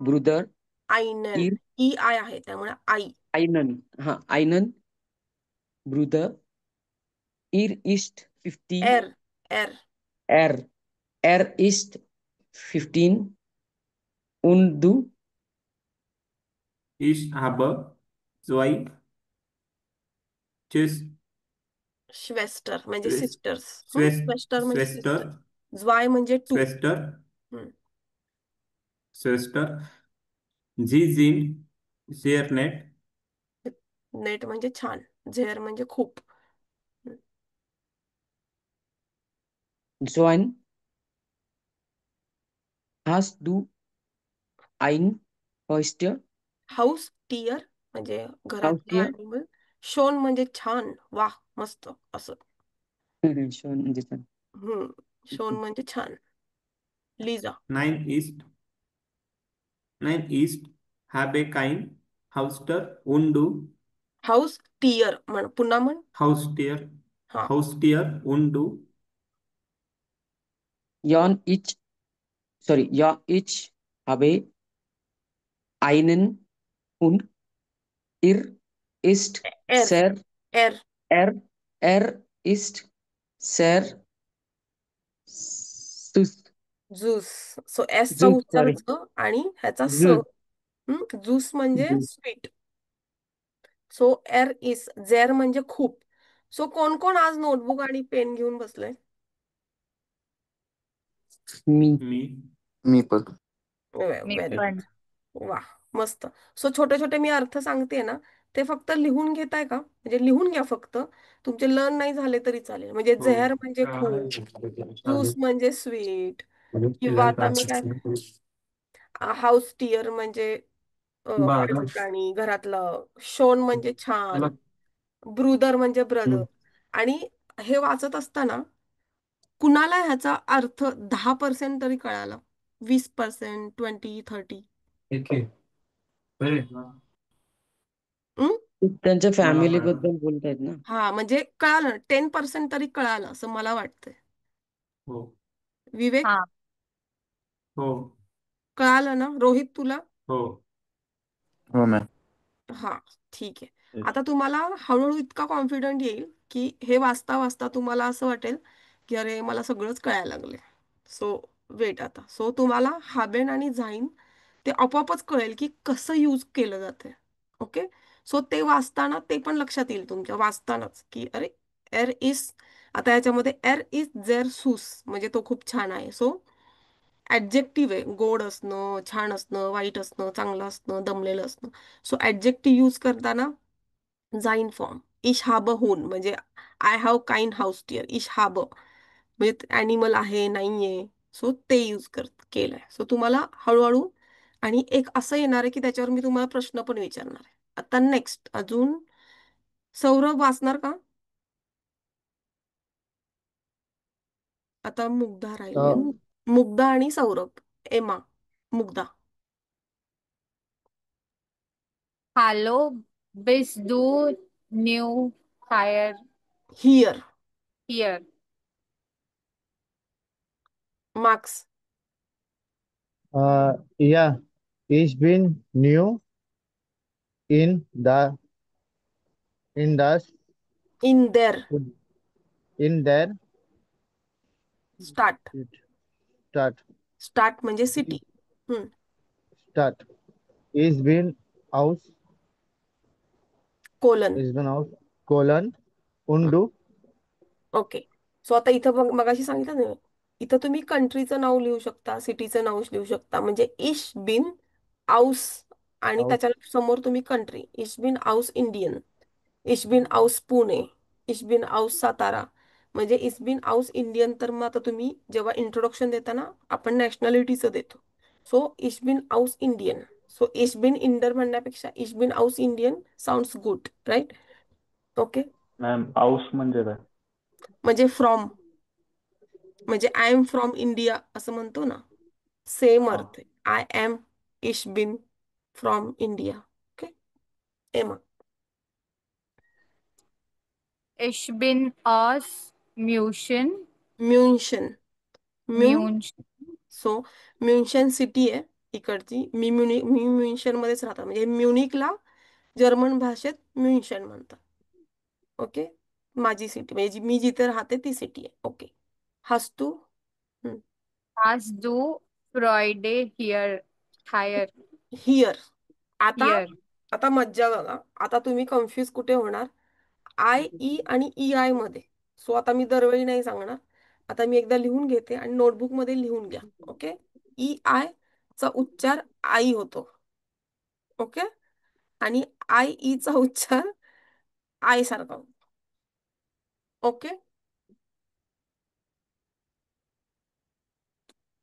Bruder. आईनन. ihr ई आय आहे त्यामुळे आई. einen Bruder. Ist 15. एर. एर. Er, er ist 15. Und du? Ich habe zwei Schwestern. श्वेस्टर म्हणजे Schwes- सिस्टर्स. Schwes- श्वेस्टर म्हणजे Schwester. सिस्टर. ज्वाय म्हणजे two. Schwester. Schwester. Sie sind sehr nett. नेट म्हणजे छान. झेअर म्हणजे खूप. Joan, hast du ein Haustier? हाऊस टियर म्हणजे घरातलं Haustier? ॲनिमल. शोन म्हणजे छान, वाह, मस्त असं. Schon म्हणजे छान. शोन म्हणजे छान. Liza. Nein ist habe kein Haustier und du हाऊस टियर म्हण, पुन्हा म्हण. Haustier हा. Haustier und du Ja, ich habe einen Hund. Er ist एर. sehr, एर. er ist sehr süß. ज्यूस. सो एसचा Süß, उच्चार sorry. ज आणि ह्याचा स. Süß. ज्यूस म्हणजे Süß. स्वीट. सो एर इज. झेर म्हणजे खूप. सो कोण कोण आज नोटबुक आणि पेन घेऊन बसले? मी. मी पण. मी व्हेरी पण. गुड. वा, मस्त. सो छोटे छोटे मी अर्थ सांगते ना, ते फक्त लिहून घेताय का? म्हणजे लिहून घ्या फक्त. तुमचे लर्न नाही झाले तरी चालेल. म्हणजे झेहर म्हणजे खूप, ज्यूस म्हणजे स्वीट, किंवा आता मी काय, हाऊस टियर म्हणजे पाळीव प्राणी घरातलं, शोन म्हणजे छान, ब्रुदर म्हणजे ब्रदर. आणि हे वाचत असताना कुणाला ह्याचा अर्थ 10% तरी कळाला? 20%, 20, 30? त्यांच्या फॅमिली मला बद्दल बोलतायत ना. हा, म्हणजे कळालं, 10% तरी कळालं असं मला वाटतंय. हो विवेक, हा. हो कळालं ना? रोहित, तुला? हो हो मॅम. हा, ठीक आहे. Yes. आता तुम्हाला हळूहळू इतका कॉन्फिडंट येईल की हे वाचता वाचता तुम्हाला असं वाटेल की अरे मला सगळंच कळायला लागले. सो वेट आता. सो तुम्हाला हाबेन आणि झाईन ते आपोआपच कळेल की कसं यूज केलं जाते. ओके. सो ते वाचताना ते पण लक्षात येईल तुमच्या वाचतानाच की अरे एर इज, आता याच्यामध्ये एर इज जेर सूस म्हणजे तो खूप छान आहे. सो ऍडजेक्टिव्ह आहे. गोड असणं, छान असणं, वाईट असणं, चांगलं असणं, दमलेलं असणं. सो ऍडजेक्टिव्ह यूज करताना जाईन फॉर्म. इश हाब होन म्हणजे आय हॅव काइंड हाऊस टियर. इश हाब म्हणजे ॲनिमल आहे नाहीये. सो ते यूज केलंय. सो तुम्हाला हळूहळू, आणि एक असं येणार आहे की त्याच्यावर मी तुम्हाला प्रश्न पण विचारणार आहे. आता नेक्स्ट अजून सौरभ वाचणार का? आता मुग्धा राहिली. मुग्धा आणि Saurabh. Emma, Mugdha. Hallo, bist du new hire हियर. here? मार्क्स. Yeah, ich bin new in the इन देअर. in their स्टार्ट. start स्टार्ट म्हणजे city. start is been house कोलन. is been house colon undo okay. So आता इथं मगाशी सांगितलं ना, इथं तुम्ही कंट्रीचं नाव लिहू शकता, सिटीचं नाव लिहू शकता. म्हणजे इश बिन आऊस आणि house त्याच्या समोर तुम्ही कंट्री. इश बिन आऊस इंडियन, इश बिन आऊस पुणे, इश बिन आऊस सातारा. म्हणजे इश बिन आऊस इंडियन. तर मग आता तुम्ही जेव्हा इंट्रोडक्शन देताना आपण नॅशनॅलिटीचं देतो. सो इश बिन आऊस इंडियन. सो इश बिन इंडर म्हणण्यापेक्षा इश बिन आऊस इंडियन sounds good, right? Okay. Ma'am हाऊस म्हणजे काय? म्हणजे फ्रॉम, म्हणजे आय एम फ्रॉम इंडिया असं म्हणतो ना, सेम हा. अर्थ आहे. आय एम इश बिन from India. Okay. Emma. Ich bin aus München. म्युन्शन. म्युन. München. सो म्युन्शन सिटी आहे इकडची. मी म्युन्शन मध्येच राहतात. म्हणजे म्युनिकला जर्मन भाषेत म्युन्शन म्हणतात. ओके. माझी सिटी म्हणजे मी जिथे राहते ती सिटी आहे. ओके. हस्तू. Hast du Freude hier? हिअर. आता Hier. आता मज्जा बघा. आता तुम्ही कन्फ्युज कुठे होणार? आय ई आणि ई आय मध्ये. सो आता मी दरवेळी नाही सांगणार. आता मी एकदा लिहून घेते आणि नोटबुक मध्ये लिहून घ्या. ओके. ई आय चा उच्चार आई होतो. ओके. आणि आय ई चा उच्चार आय सारखा होतो. ओके.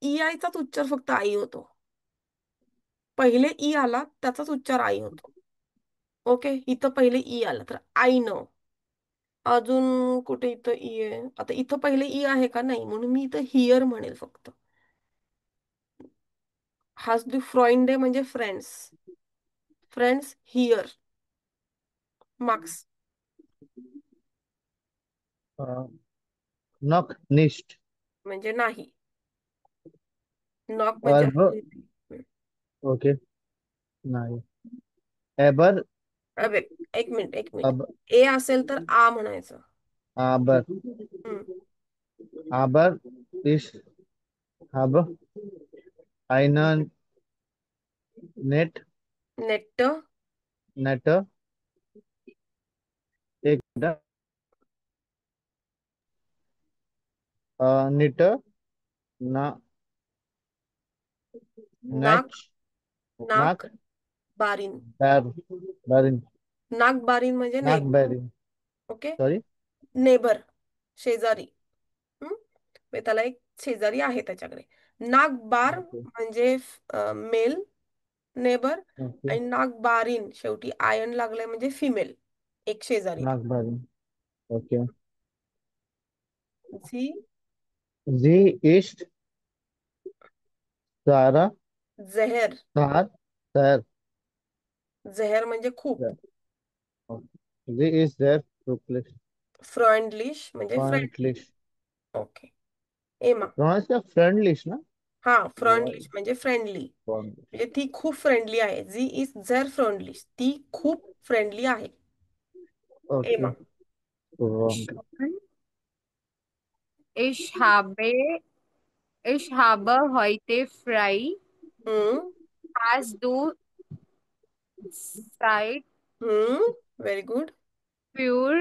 ई आय चाच उच्चार फक्त आई होतो. पहिले ई आला त्याचाच उच्चार आई होतो. ओके. इथं पहिले ई आला तर आय नो. अजून कुठे इथं ई आहे? आता इथं पहिले ई आहे का? नाही. म्हणून मी इथं हिअर म्हणेल फक्त. हाच दी फ्रॉइंडे म्हणजे friends. Friends here. Marks. knock nicht म्हणजे नाही. नॉक म्हणजे herb okay नाही aber अबे, एक मिनिट एक मिनिट. ab ए असेल तर आ म्हणायचं. aber हम्म. aber ich habe einen net. nette एक मिनिट नीट ना नाक. नॅच नाक नाक बारीन. बॅर बॅरिन नाक बारीन म्हणजे नाक नेबर. बॅरिन ओके. सॉरी नेबर शेजारी. त्याला एक शेजारी आहे त्याच्याकडे. नाक बार ओके म्हणजे मेल नेबर. ओके आणि नाक बारीन शेवटी आयन लागलंय म्हणजे फिमेल, एक शेजारी. नाक बॅरिन ओके झी. sie ist सारा जहर. सार सर जहर म्हणजे खूप. sie ist sehr glücklich फ्रेंडलिश म्हणजे friendly. freundlich okay. Emma. pronounce का friendlich ना हा, फ्रेंडलिश म्हणजे फ्रेंडली. Freundlich. म्हणजे ती खूप फ्रेंडली आहे. झी इज झर फ्रेंडली. ती खूप फ्रेंडली आहे. Emma. Okay wrong Ich habe, ich habe heute frei. हम्म. Hast du Zeit very good. für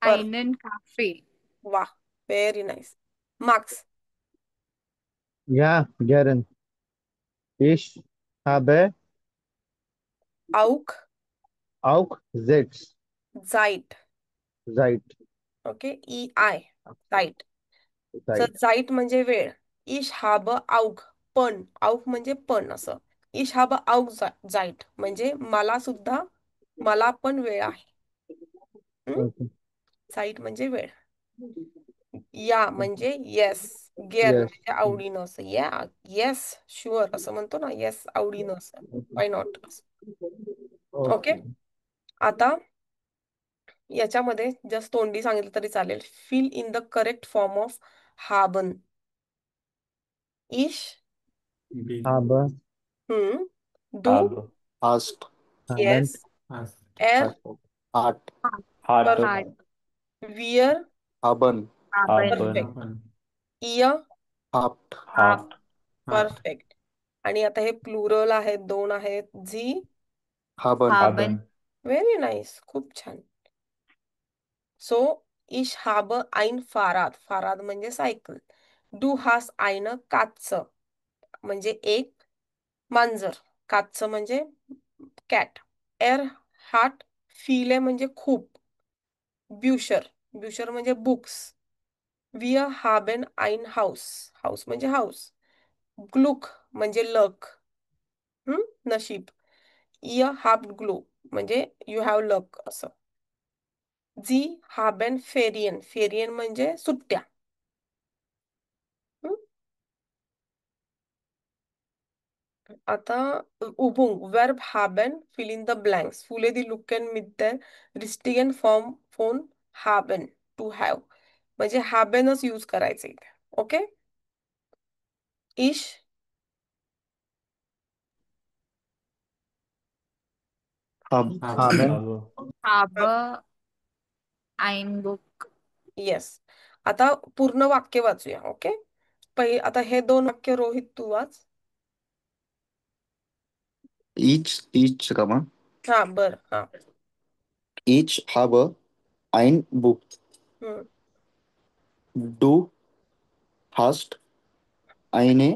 पर. einen Kaffee? वा. Very nice. मार्क्स. ja gern ich habe आउक. auch sechs जाईट. Zeit okay. E I. जाईट. तर Zeit जाईट म्हणजे वेळ. इश हाब आउग पण. आउग म्हणजे पण असं. इश हाब आउग जाईट म्हणजे मला पण वेळ आहे. okay जाईट म्हणजे वेळ. या म्हणजे येस. गेर्न yes म्हणजे आवडीनं असं. या येस शुअर असं म्हणतो ना. येस आवडीनं असं. वाय नॉट असं. ओके. okay आता याच्यामध्ये जस्ट तोंडी सांगितलं तरी चालेल. Fill in the correct form of हाबन. इश. बिन. habe डू. हाब. Hast. येस. haven't एर. Hast. Art. हार्ट. Heart. वियर haben, haben, परफेक्ट. आपण इय habt, हाफ हाफ परफेक्ट. आणि आता हे प्लुरल आहेत, दोन आहेत. झी haben, haben, आपण व्हेरी नाईस, खूप छान. सो इश habe ein Fahrrad. फाराद म्हणजे सायकल. डू हास eine Katze म्हणजे एक मांजर. कातचं म्हणजे कॅट. एर हाट फीले म्हणजे खूप. ब्युशर ब्युशर म्हणजे books. Wir haben ein Haus. House म्हणजे हाऊस. ग्लुक म्हणजे लक, नशीब. ihr habt Glück म्हणजे यू हॅव लक असं. जी haben Ferien. फेरियन म्हणजे सुट्ट्या. हम्म? आता Übung. Verb haben, fill in the blanks. Fülle die Lücken mit der richtigen Form von haben. To have. म्हणजे habenच यूज करायचे इथे. ओके. इश hab, haben, habe ein Buch. Yes. आता पूर्ण वाक्य वाचूया. ओके. आता हे दोन वाक्य रोहित तू वाच. ich, Rama, हा बर हा. ich habe ein Buch. हम्म. Du hast eine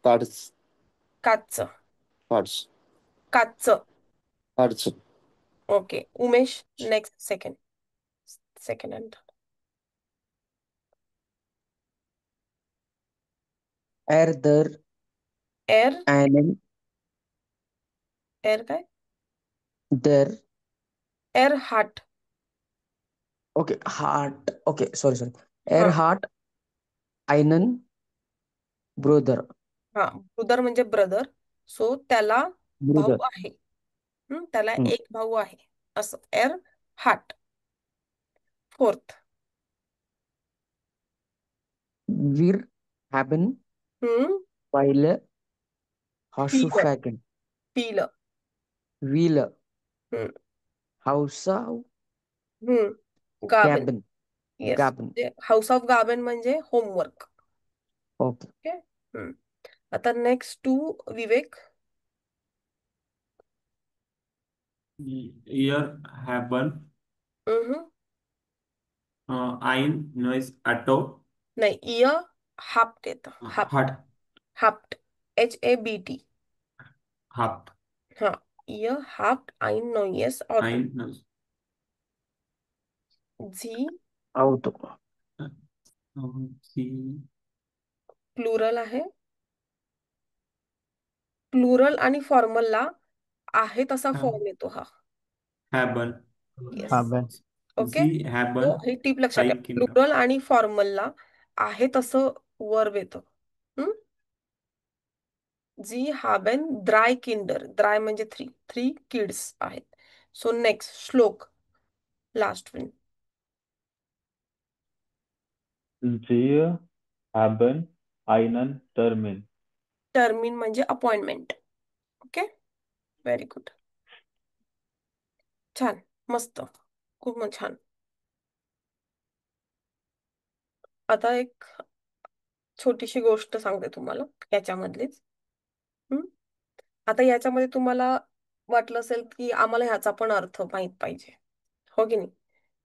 Katze, काच Katze, काच. Katze. Okay. Umesh next second and Er der एर einen एर काय der एर हाट. okay hat okay sorry हा er hat einen Bruder. हा ब्रुदर म्हणजे ब्रदर. सो त्याला भाऊ Bruder. आहे. त्याला हम्म. एक भाऊ आहे असं. एर हाट. फोर्थ. Wir haben हम्म. Weile पिलं Hauswagen. पिलं. Wille हम्म. Hausa गाबन. Gaben. येस. Gaben. हाऊस ऑफ गाबन म्हणजे होमवर्क. Okay. ओके. आता नेक्स्ट टू विवेक. इयर हॅबन हम्म. आईन नॉईस ऑटो नाही इय हाप्ट येतं. हाप्ट हाट हाप्ट HABT. हाफ हा. इय हाप्ट ein neues Auto. आईन नॉईस झी Auto. प्लुरल आहे. प्लुरल आणि फॉर्मलला आहे तसा फॉर्म येतो हा. हॅबन येस. haben, okay. जी हॅबन तो हे टीप लक्षात आईन ठेवा. किंडम प्लुरल आणि फॉर्मलला आहे तसं वर्ब येतं. जी haben drei Kinder. ड्राय म्हणजे थ्री किड्स आहेत. सो नेक्स्ट श्लोक last one. Wir haben einen Termin. टर्मिन म्हणजे अपॉइंटमेंट. ओके. Very good. छान. मस्त. खूप छान. आता एक छोटीशी गोष्ट सांगते तुम्हाला याच्यामधलीच. हम्म. आता याच्यामध्ये तुम्हाला वाटलं असेल की आम्हाला ह्याचा पण अर्थ माहित पाहिजे. हो की नाही.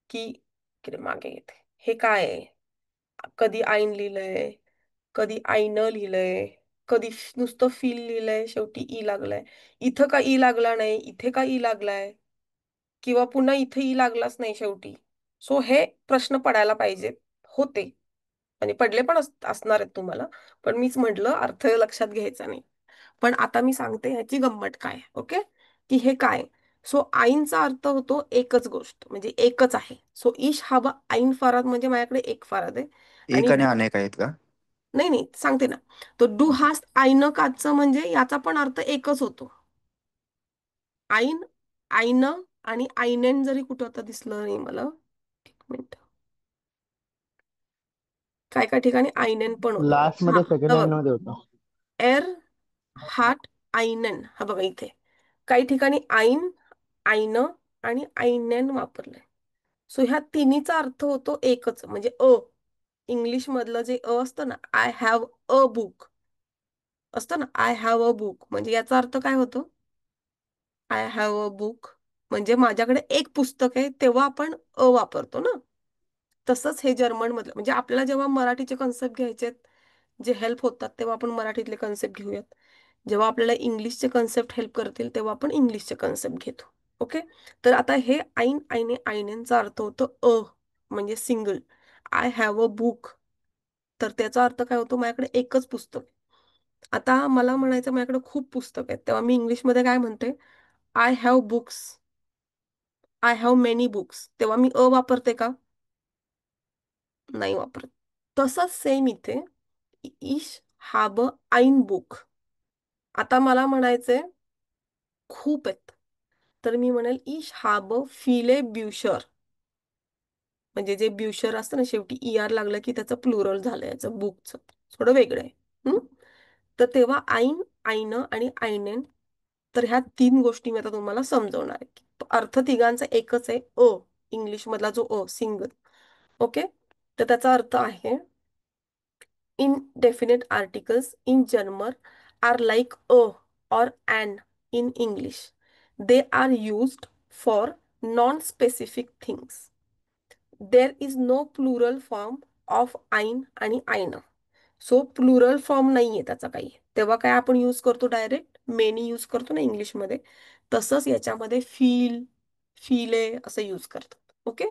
की इकडे मागे येते. हे काय आहे. कधी आईन लिहिलंय, कधी आईनं लिहिलंय, कधी नुसतं फील लिहिलंय, शेवटी ई लागलाय. इथं का ई लागला नाही, इथे का ई लागलाय, किंवा पुन्हा इथे ई लागलाच नाही शेवटी. सो हे प्रश्न पडायला पाहिजे होते आणि पडले पण असणार आहेत तुम्हाला. पण मीच म्हटलं अर्थ लक्षात घ्यायचा नाही. पण आता मी सांगते ह्याची गंमत काय. ओके. की हे काय. सो आईनचा अर्थ होतो एकच गोष्ट म्हणजे एकच आहे. सो इश हवा आईन फाराद म्हणजे माझ्याकडे एक फाराद आहे. आणि एक आणि अनेक आहेत का? नाही नाही सांगते ना. तो डू हास्ट आईनं काचं म्हणजे याचा पण अर्थ एकच होतो. आईन आईनं आणि आईनेन जरी कुठं आता दिसलं नाही मला. एक मिनिट. काय काय ठिकाणी आईनेन पण होतं. लास्ट हा मध्ये सेकंड हा हँड बघा. मध्ये होता. एर हाट आईनन. हा बघा इथे काही ठिकाणी आईन आईनं आणि आईनेन वापरलंय. सो ह्या तिन्हीचा अर्थ होतो एकच, म्हणजे अ. इंग्लिश मधलं जे एकच, म्हणजे इंग्लिश मधलं जे असतं ना, आय हॅव अ बुक असतं ना, आय हॅव अ बुक, म्हणजे याचा अर्थ काय होतो? आय हॅव अ बुक म्हणजे माझ्याकडे एक पुस्तक आहे, तेव्हा आपण अ वापरतो ना. तसंच हे जर्मन मधलं, म्हणजे आपल्याला जेव्हा मराठीचे कन्सेप्ट घ्यायचे जे हेल्प होतात, तेव्हा आपण मराठीतले कन्सेप्ट घेऊयात. जेव्हा आपल्याला इंग्लिशचे कन्सेप्ट हेल्प करतील, तेव्हा आपण इंग्लिशचे कन्सेप्ट घेतो. ओके. तर आता हे आईन, आईने, आईनेचा अर्थ होतो म्हणजे single. I have a book, तर त्याचा अर्थ काय होतो? माझ्याकडे एकच पुस्तक आहे. आता मला म्हणायचं माझ्याकडे खूप पुस्तक आहेत, तेव्हा मी इंग्लिशमध्ये काय म्हणते? I have books, I have many books. तेव्हा मी वापरते का? नाही वापरत. तसंच सेम इथे, इश हॅव आईन बुक. आता मला म्हणायचंय खूप आहेत, तर मी म्हणेल इश हॅव फिले ब्युशर. म्हणजे जे ब्युशर असतं ना, शेवटी ER लागलं की त्याचं प्लुरल झालं, याचं बुकचं थोडं वेगळं आहे. तर तेव्हा आईन, आईनं आणि आईनेन, तर ह्या 3 गोष्टी मी आता तुम्हाला समजवणार आहे. अर्थ तिघांचा एकच आहे, इंग्लिश मधला जो सिंगल. ओके. तर त्याचा अर्थ आहे, indefinite articles in German are like a or an in English. They are used for non-specific things. There is no plural form of ein आणि ein. सो प्लुरल फॉर्म नाहीये त्याचा काही, तेव्हा काय आपण यूज करतो? डायरेक्ट मेनी यूज करतो ना इंग्लिशमध्ये. तसंच याच्यामध्ये फील, फीले असं यूज करतात. Okay.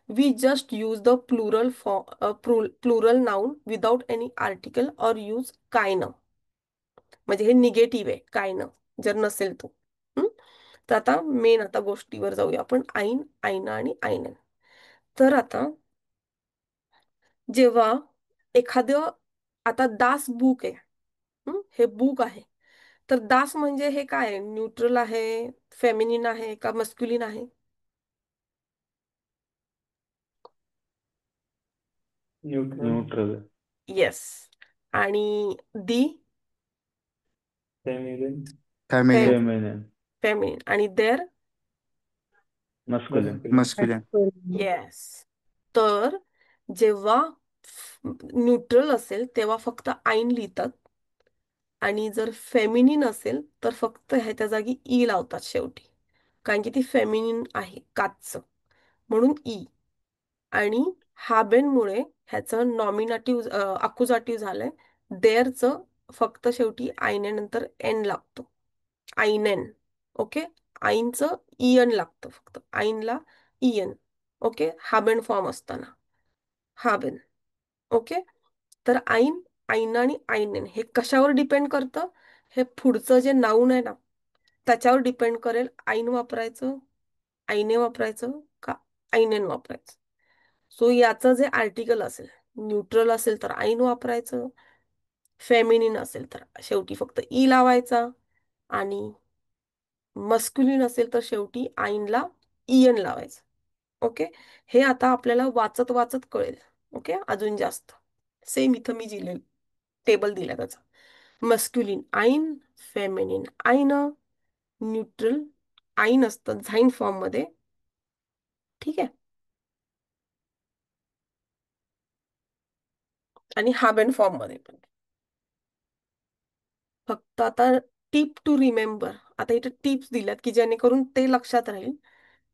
We just use the plural noun without any article or use कायन. म्हणजे हे निगेटिव्ह आहे, कायन जर नसेल तो. तर आता मेन आता गोष्टीवर जाऊया आपण, आईन, आईना आणि आईन. तर आता जेव्हा एखादं, आता दास बुक आहे, हे बुक आहे, तर दास म्हणजे हे काय आहे? न्यूट्रल आहे, फेमिनिन आहे का मस्क्युलिन आहे? न्यूट्रल. येस. आणि दी फेमिनिन. Family feminine. फेमिनिन. आणि देर मस्कुलिन. Masculine yes. तर जेव्हा न्यूट्रल असेल तेव्हा फक्त आईन लिहितात, आणि जर फेमिनिन असेल तर फक्त ह्याच्या जागी ई लावतात शेवटी, कारण की ती फेमिनिन आहे, काचचं, म्हणून ई. आणि हाबेनमुळे ह्याचं नॉमिनाटिव्ह अक्युजाटिव्ह झालंय. देअरचं फक्त शेवटी आयने नंतर एन लागतो, आईनेन. ओके. आईनचं इयन लागतं, फक्त आईनला इयन. ओके. हाबेन फॉर्म असताना हाबेन. ओके. तर आईन, आईन आणि आईनेन हे कशावर डिपेंड करतं? हे पुढचं जे नाऊन आहे ना, त्याच्यावर डिपेंड करेल. आईन वापरायचं, आईने वापरायचं का आईनेन वापरायचं. सो याचं जे आर्टिकल असेल, न्यूट्रल असेल तर आईन वापरायचं, फेमिनिन असेल तर शेवटी फक्त ई लावायचा, आणि मस्क्युलिन असेल तर शेवटी आईनला इयन लावायचं. ओके. हे आता आपल्याला वाचत वाचत कळेल. ओके. अजून जास्त सेम इथं मी दिले, टेबल दिला त्याचा. मस्क्युलिन आईन, फेमिनिन आईन, न्यूट्रल आईन असतं झाईन फॉर्म मध्ये. ठीक आहे. आणि हाबेन फॉर्म मध्ये पण. फक्त आता टिप टू रिमेंबर, आता इथे टिप्स दिल्यात की जेणेकरून ते लक्षात राहील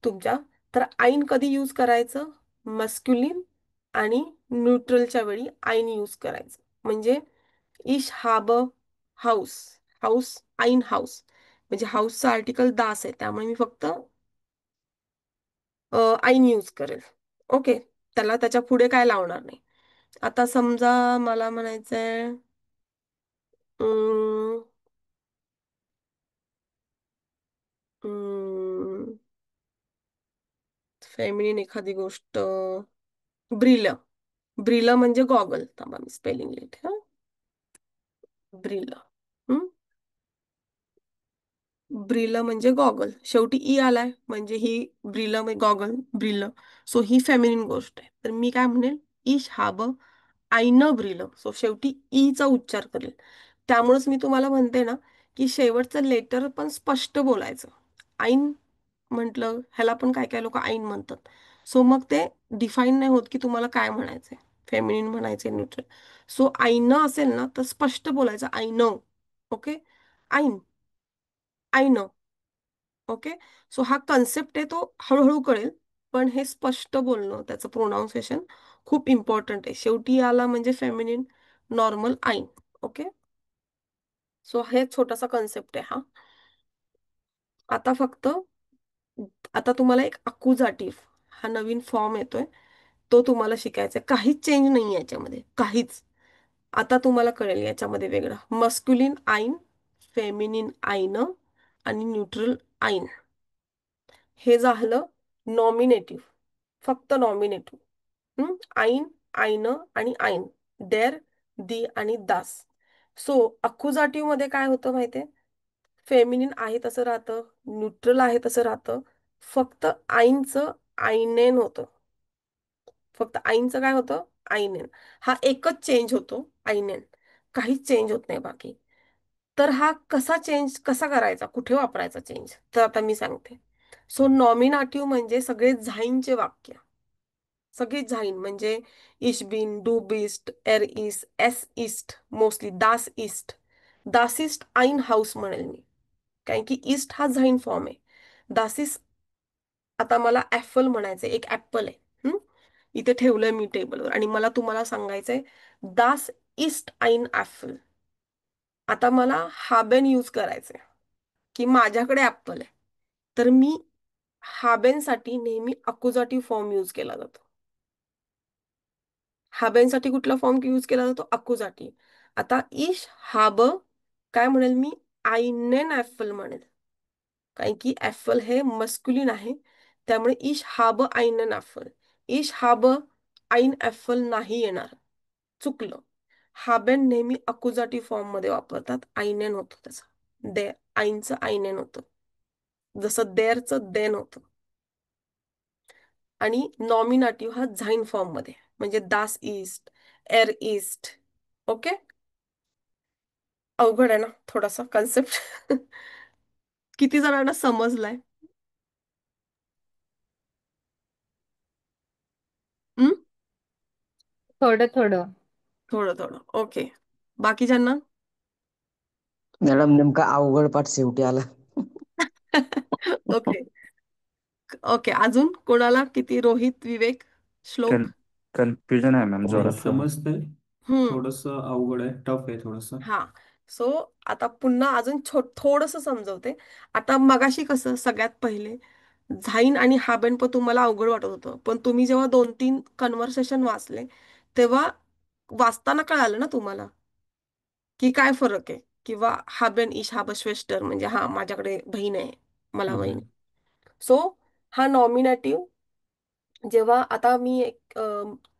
तुमच्या. तर आईन कधी यूज करायचं? मस्क्युलिन आणि न्यूट्रलच्या वेळी आईन यूज करायचं. म्हणजे इश हाब हाऊस, हाऊस आईन हाऊस, म्हणजे हाऊसचा आर्टिकल दास आहे, त्यामुळे मी फक्त आईन यूज करेल. ओके. त्याला त्याच्या पुढे काय लावणार नाही. आता समजा मला म्हणायचंय फेमिनिन एखादी गोष्ट, ब्रिल. ब्रिल म्हणजे गॉगल. थांबा मी स्पेलिंग लिहिते. ब्रिल. ब्रिल म्हणजे गॉगल, शेवटी ई आलाय, म्हणजे ही ब्रिल गॉगल ब्रिल. सो ही फेमिनिन गोष्ट आहे. तर मी काय म्हणेल? इश हाब आईन ब्रिल. सो शेवटी ईचा उच्चार करेल. त्यामुळेच मी तुम्हाला म्हणते ना की शेवटचं लेटर पण स्पष्ट बोलायचं. आईन म्हटलं, ह्याला पण काय काय लोक आईन म्हणतात, सो मग ते डिफाईन नाही होत की तुम्हाला काय म्हणायचंय, फेमिनिन म्हणायचे न्यूट्रल. सो आय न असेल ना तर स्पष्ट बोलायचं आय नो. ओके, आईन, आय नो. ओके, सो हा कन्सेप्ट आहे तो हळूहळू कळेल, पण हे स्पष्ट बोलणं त्याचं प्रोनाऊन्सिएशन खूप इम्पॉर्टंट आहे. शेवटी याला म्हणजे फेमिनिन नॉर्मल आईन. ओके, सो हे छोटासा कन्सेप्ट आहे हा. आता फक्त आता तुम्हाला एक अकुजाटिव्ह हा नवीन फॉर्म येतोय, तो तुम्हाला शिकायचा आहे. काहीच चेंज नाही याच्यामध्ये, काहीच. आता तुम्हाला कळेल याच्यामध्ये वेगळं. मस्क्युलिन आईन, फेमिनिन आईन आणि न्यूट्रल आईन. हे झालं नॉमिनेटिव्ह, फक्त नॉमिनेटिव्ह. आईन, आईन आणि आईन, देर, दी आणि दास. सो अक्युजाटिव्ह मध्ये काय होतं माहितीये, फेमिनिन आहे तसं राहतं, न्यूट्रल आहे तसं राहतं, फक्त आईनचं आईनेन होतं. फक्त आईनचं काय होतं, आईनेन. हा एकच चेंज होतो, आईनेन. काहीच चेंज होत नाही बाकी. तर हा कसा चेंज कसा करायचा, कुठे वापरायचा चेंज, तर आता मी सांगते. सो नॉमिनाटिव्ह म्हणजे सगळे झाईनचे वाक्य, सगळे झाईन म्हणजे इश बिन, डू बिस्ट, एर इस, एस इस्ट, मोस्टली दास इस्ट. दास इस्ट आईन हाऊस म्हणेल मी, कारण की ईस्ट हा झाईन फॉर्म आहे. दासिस, आता मला ऍपल म्हणायचंय, एक ऍपल आहे. इथे ठेवलंय मी टेबलवर आणि मला तुम्हाला सांगायचंय दास इस्ट आईन ऍपल. आता मला हाबेन यूज करायचंय की माझ्याकडे ऍपल आहे, तर मी हाबेनसाठी नेहमी अकुजाटिव्ह फॉर्म यूज केला जातो. हाबेनसाठी कुठला फॉर्म यूज केला जातो, अकुजाटिव्ह. आता इश हाब काय म्हणेल मी, आईनेन ऍपल म्हणेल, कारण की ऍपल हे मस्क्युलिन आहे, त्यामुळे इश हाब आईनेन ऍपल. इश हाब आईन ऍपल नाही येणार, चुकलं. हाबेन नेहमी अकुजाटिव्ह फॉर्म मध्ये वापरतात, आईनेन होतं त्याचं, दे आईनचं आईनेन होतं, जसं देरचं देन होतं. आणि नॉमिनाटिव्ह हा झाईन फॉर्म मध्ये, म्हणजे दास ईस्ट, एर ईस्ट. ओके, अवघड आहे ना थोडासा कन्सेप्ट. किती जणांना समजलाय? हम्म, थोडं थोडं. थोडं थोडं. ओके, बाकीच्यांना? मॅडम नेमका अवघड पाठ शेवटी आला. Okay, okay. अजून कोणाला किती? रोहित, विवेक, श्लोक? कन्फ्युजन आहे मॅम नाही, जोरात. समजतंय. हम्म, थोडस अवघड आहे, टफ आहे थोडस. हा. सो आता पुन्हा अजून थोडस समजवते. आता मगाशी कसं सगळ्यात पहिले झाईन आणि हाबेन पण तुम्हाला अवघड वाटत होतं, पण तुम्ही जेव्हा 2-3 कन्व्हर्सेशन वाचले तेव्हा वाचताना कळालं ना तुम्हाला की काय फरक आहे. किंवा हाबेन इश हाबश्वेस्टर म्हणजे हा माझ्याकडे बहीण आहे, मला बहीण. सो हा नॉमिनेटिव्ह जेव्हा, आता मी एक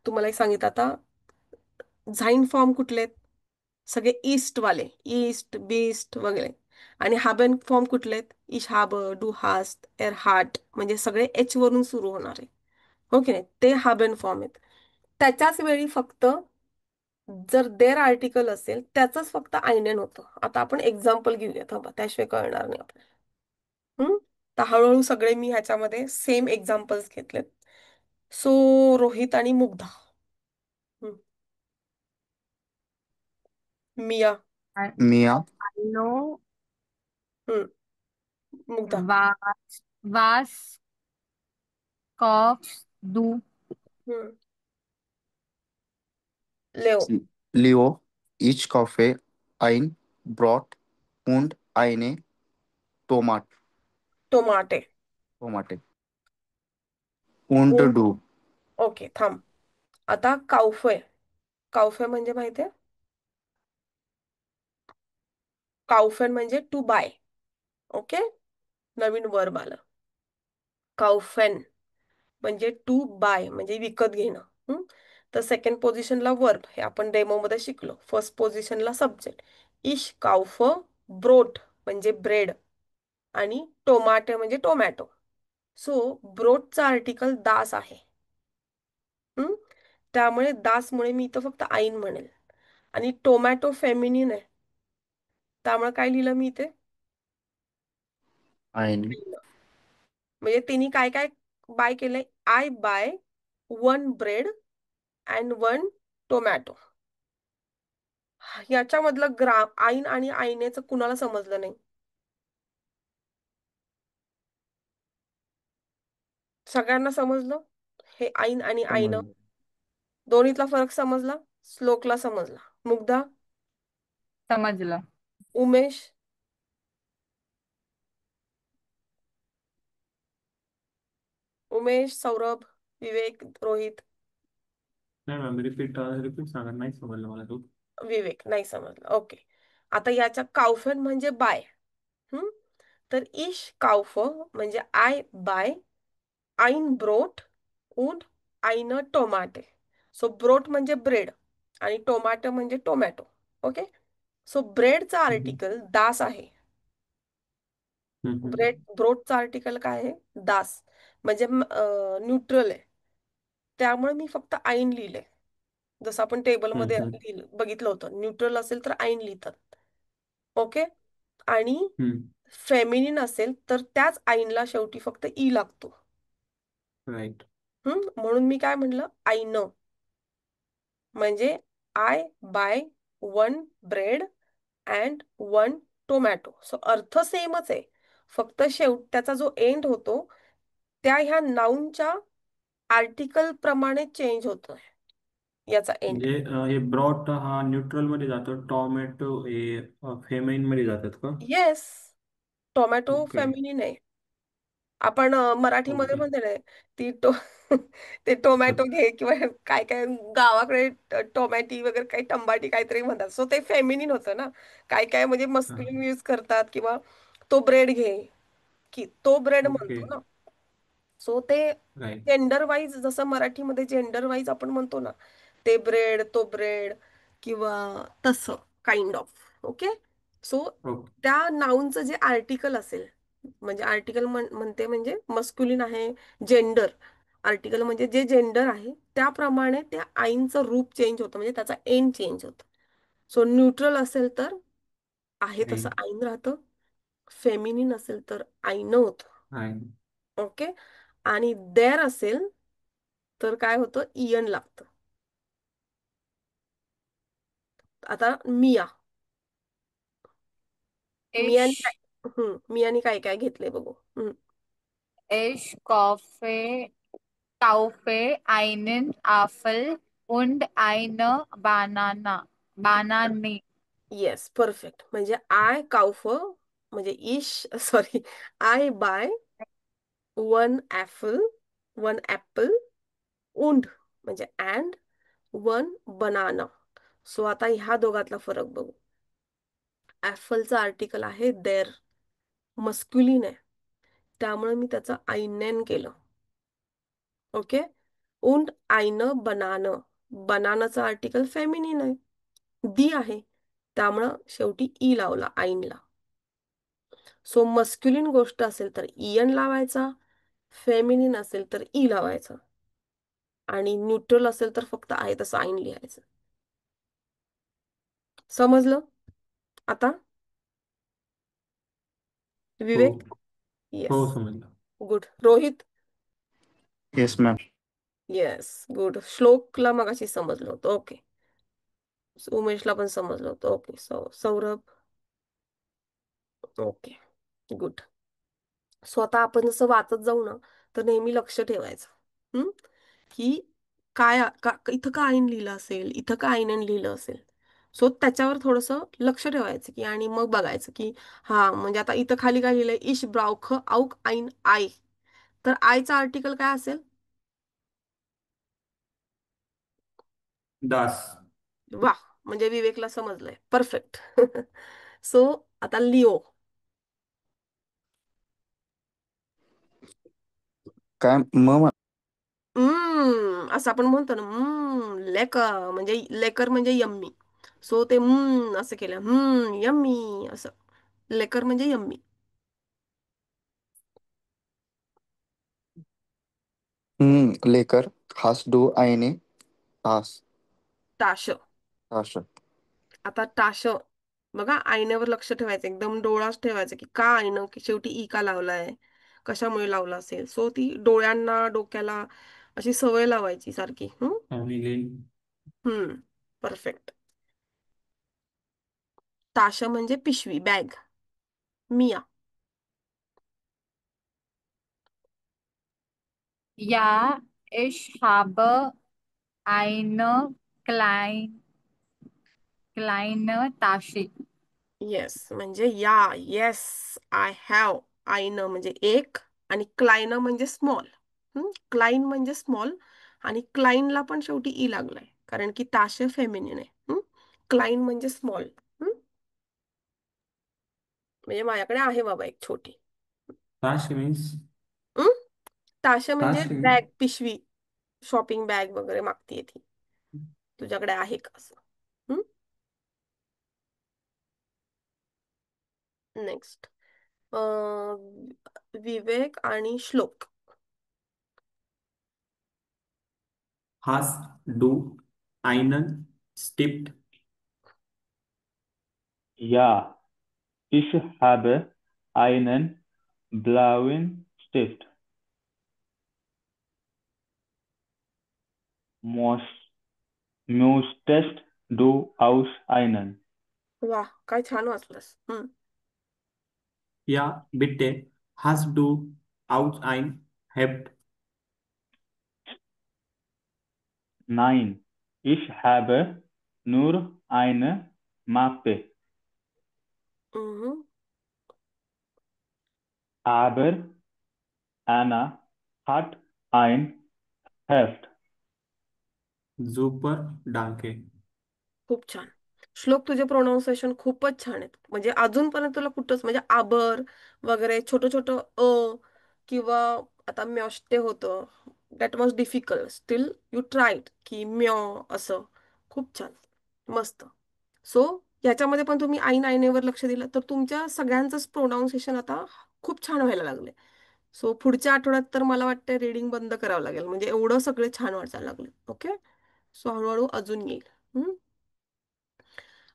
तुम्हाला एक सांगितलं, आता झाईन फॉर्म कुठले आहेत, सगळे ईस्ट वाले, ईस्ट बीस्ट वगैरे. आणि हाबेन फॉर्म कुठले आहेत, इश हाब, डू हास्ट, एर हार्ट, म्हणजे सगळे एच वरून सुरू होणारे. हो की नाही, ते हाबेन फॉर्म आहेत. त्याच्याच वेळी फक्त जर देर आर्टिकल असेल त्याच फक्त आयनेन होतं. आता आपण एक्झाम्पल घेऊया, थांबा, त्याशिवाय कळणार नाही आपल्याला. तर हळूहळू सगळे मी ह्याच्यामध्ये सेम एक्झाम्पल्स घेतलेत. सो रोहित आणि मुग्धा. हम्म, मिया. मिया, आय नो, हम्म, मुग्धा. वास, वास, कॉफ, डू. हम्म, लेओ. लिओ, इच कॉफे, आईन, ब्रॉट, und eine टोमाटे. टोमाटे und du. ओके, थांब. आता काउफे. काउफे म्हणजे माहितीये, काउफेन म्हणजे टू बाय. ओके, नवीन वर्ब आलं. काउफेन म्हणजे टू बाय, म्हणजे विकत घेणं. तर सेकंड पोझिशनला वर्ब, हे आपण डेमो मध्ये शिकलो. फर्स्ट पोझिशनला सब्जेक्ट. इश काउफ ब्रोट म्हणजे ब्रेड, आणि टोमाटे म्हणजे टोमॅटो. सो ब्रोटचा आर्टिकल दास आहे. हम्म, त्यामुळे दासमुळे मी इथं फक्त आईन म्हणेल. आणि टोमॅटो फेमिनिन आहे, त्यामुळे काय लिहिलं मी इथे, Eine, म्हणजे तिने काय काय बाय केलंय, I buy 1 bread and 1 tomato. याच्यामधलं आईन आणि आईनेचं कुणाला समजलं नाही? सगळ्यांना समजलं हे आईन आणि आईनं? समजलं. दोन्हीतला फरक समजला? श्लोकला समजला. मुग्धा, समजलं. उमेश, सौरभ, विवेक, रोहित? नाही मॅम, रिपीट रिपीट सांगा, नाही समजलं मला तू. विवेक नाही समजलं. ओके. आता याच्या काउफन म्हणजे बाय. तर इश काउफ म्हणजे I buy ein Brot und eine Tomate. So ब्रोट म्हणजे ब्रेड आणि टोमॅटो म्हणजे टोमॅटो. ओके. सो ब्रेडचा हम्म. आर्टिकल दास आहे. हम्म. ब्रोटचा आर्टिकल काय आहे? दास. म्हणजे न्यूट्रल आहे. त्यामुळे मी फक्त आईन लिहिले. जसं आपण टेबलमध्ये हम्म. बघितलं होतं, न्यूट्रल असेल तर आईन लिहितात. ओके. आणि हम्म. फेमिनिन असेल तर त्याच आईनला शेवटी फक्त ई लागतो. राईट. म्हणून मी काय म्हणलं? I know. म्हणजे I buy 1 bread and 1 tomato. So अर्थ सेमच आहे, फक्त त्याचा जो एंड होतो त्या ह्या नाऊनच्या आर्टिकल प्रमाणे चेंज होतोय याचा एंड. म्हणजे हे ब्रॉट हा न्यूट्रल मध्ये जातो, टोमॅटो हे फेमाइन मध्ये जातात का? Yes, tomato okay. फेमिनिन आहे. आपण मराठीमध्ये ओके. म्हणते ना ती ते टोमॅटो घे किंवा काय काय गावाकडे टोमॅटी वगैरे काही टंबाटी काहीतरी म्हणतात. सो ते फेमिनिन होतं ना. काय काय म्हणजे मस्कुलिन यूज करतात, किंवा तो ब्रेड घे की तो ब्रेड ओके. म्हणतो ना. सो ते राईट. जेंडर वाईज, जसं मराठीमध्ये जेंडर वाईज आपण म्हणतो ना, ते ब्रेड, तो ब्रेड, किंवा तसं kind of. Okay. So okay. त्या नाऊनचं जे आर्टिकल असेल, म्हणजे आर्टिकल म्हणते म्हणजे मस्क्युलिन आहे, जेंडर आर्टिकल म्हणजे जे जेंडर आहे त्याप्रमाणे त्या आईनचं रूप चेंज होतं, म्हणजे त्याचा एंड चेंज होतो. सो न्यूट्रल असेल तर आहे तसं आईन. आईन राहतं, फेमिनिन असेल तर आईनं होतं. आईन. ओके. आणि देर असेल तर काय होतं? इयन लागतं. आता मियाने इश मियाने काय काय घेतलंय बघू. Ich kaufe, einen Apfel und eine Banane. Yes, perfect. म्हणजे आय काउफ म्हणजे इश sorry, I buy 1 apple, 1 apple, उंड म्हणजे अँड 1 बनाना. सो आता ह्या दोघातला फरक बघू. ऍपलचा आर्टिकल आहे देर, मस्क्युलिन आहे, त्यामुळे मी त्याचं आयनेन केलं. ओके. उंड आईनं बनानं, बनानाचं आर्टिकल फेमिनिन आहे, दी आहे, त्यामुळं शेवटी ई लावला आईनला. सो मस्क्युलिन गोष्ट असेल तर इयन लावायचा, फेमिनिन असेल तर ई लावायचा, आणि न्यूट्रल असेल तर फक्त आहे तसं आईन लिहायचं. समजलं आता हो. विवेक? हो, येस, समजलं. Good. Rohit? Yes ma'am. Yes, good. श्लोकला मगाशी समजलं होतं. ओके. उमेशला पण समजलं होतं. Okay. Saurabh? Okay, good. So आता आपण जसं वाचत जाऊ ना, तर नेहमी लक्ष ठेवायचं की इथं का आईन लिहिलं असेल, इथं का आईन लिहिलं असेल. सो त्याच्यावर थोडंसं लक्ष ठेवायचं की, आणि मग बघायचं की हा म्हणजे आता इथं खाली काय लिहिलंय? इश ब्राउख आउक आईन आय. तर आयचा आर्टिकल काय असेल? दास. वा, म्हणजे विवेकला समजलंय. परफेक्ट. सो आता लिओ. काय मग असं आपण म्हणतो ना, लेकर म्हणजे यम्मी. सो ते असं केलं, यम्मी असं. लेकर म्हणजे यम्मी. लेकर hast du eine Tasse? टाश. Tasche. आता टाश बघा, आईनेवर लक्ष ठेवायचं, एकदम डोळाच ठेवायचं की का आईनं की शेवटी ई का लावलाय, कशामुळे लावला असेल. सो ती डोळ्यांना डोक्याला अशी सवय लावायची सारखी. फॅमिली. परफेक्ट. ताशा म्हणजे पिशवी, बॅग. मिया. Ja, ich habe eine kleine Tasche. Yes म्हणजे या. Yes, I have. आईनं म्हणजे एक आणि क्लायनं म्हणजे स्मॉल. क्लाइन म्हणजे स्मॉल आणि क्लाइनला पण शेवटी ई लागलाय कारण की ताशे फेमिनिन आहे. क्लाइन म्हणजे स्मॉल. म्हणजे माझ्याकडे आहे बाबा एक छोटी. ताश मीन्स हं? ताशे म्हणजे ताश बॅग, पिशवी, शॉपिंग बॅग वगैरे मागतीये ती. तुझ्याकडे आहे का असं? नेक्स्ट. विवेक आणि श्लोक. hast du einen Stift? Ja, ich habe einen blauen Stift. Muss- Müsstest du auch einen? वा, काय छान वाचलंस. Ja, bitte. Hast du auch ein Heft? Nein, ich habe nur eine Mappe. हम्म. Aber Anna hat ein Heft. Super, danke. खूप छान. श्लोक, तुझे pronunciation खूपच छान आहेत. म्हणजे अजूनपर्यंत तुला कुठंच म्हणजे आबर वगैरे छोटं छोटं किंवा आता म्योष्टे होतं, that was difficult. Still you tried की म्यो असं. खूप छान, मस्त. सो याच्यामध्ये पण तुम्ही आईन आईनेवर लक्ष दिलं तर तुमच्या सगळ्यांचंच प्रोनाऊन्सिएशन आता खूप छान व्हायला लागले. सो पुढच्या आठवड्यात तर मला वाटतं रीडिंग बंद करावं लागेल म्हणजे एवढं सगळे छान वाचायला लागले. ओके. सो हळूहळू अजून येईल.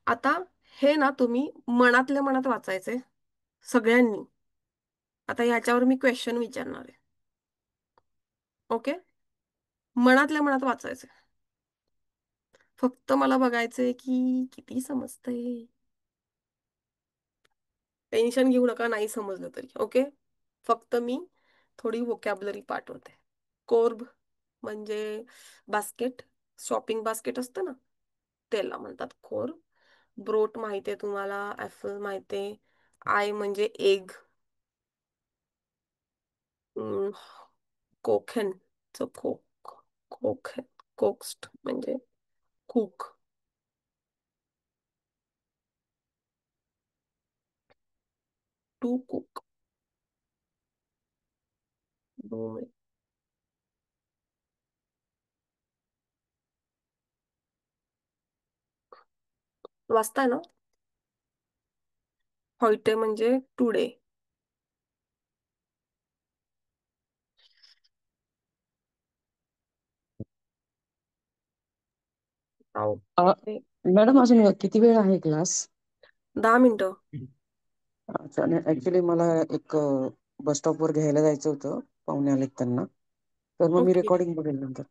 आता हे ना तुम्ही मनातल्या मनात वाचायचे सगळ्यांनी. आता ह्याच्यावर मी क्वेश्चन विचारणार आहे. ओके. मनातल्या मनात वाचायचे. फक्त मला बघायचंय की किती समजतंय. टेन्शन घेऊ नका नाही समजलं तरी. ओके. फक्त मी थोडी व्होकॅब्युलरी पाठवते. कोर्ब म्हणजे बास्केट, शॉपिंग बास्केट असतं ना, त्याला म्हणतात कोर्ब. ब्रोट माहितीये तुम्हाला, ऍपल माहितीये. आय म्हणजे एग. कोखेन च कोक, कोखेन, कोक्स्ट म्हणजे कुक. To cook. वाचताय ना. व्हाईटे म्हणजे टुडे. मॅडम अजून किती वेळ आहे क्लास? 10 मिनिटं. अच्छा, ऍक्च्युली मला एक बस स्टॉपवर घ्यायला जायचं होतं, पाहुणे आलेत त्यांना, तर मग मी ओके रेकॉर्डिंग बघेल नंतर.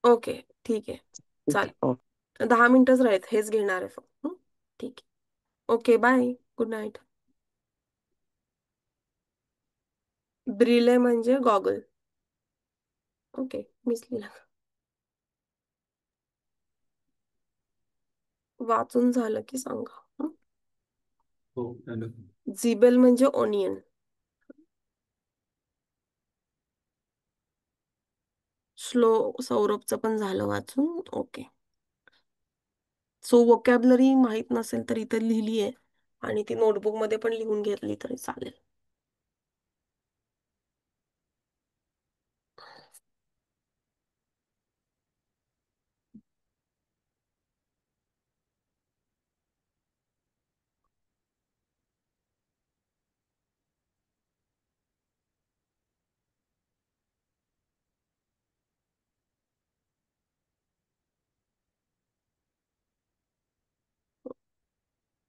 ओके ठीक आहे. ठीक चालेल. आहे, ओके. 10 मिनिटच राहत, हेच घेणार आहे फक्त. ठीक आहे. Okay bye, good night. ब्रिले म्हणजे गॉगल. ओके, मिस लिहिला. वाचून झालं की सांगा. हो, झालं. झिबेल म्हणजे ओनियन. सौरभचं पण झालं वाचून. ओके. सो वोकॅबलरी माहित नसेल तर इथे लिहिली आहे आणि ती नोटबुक मध्ये पण लिहून घेतली तरी चालेल.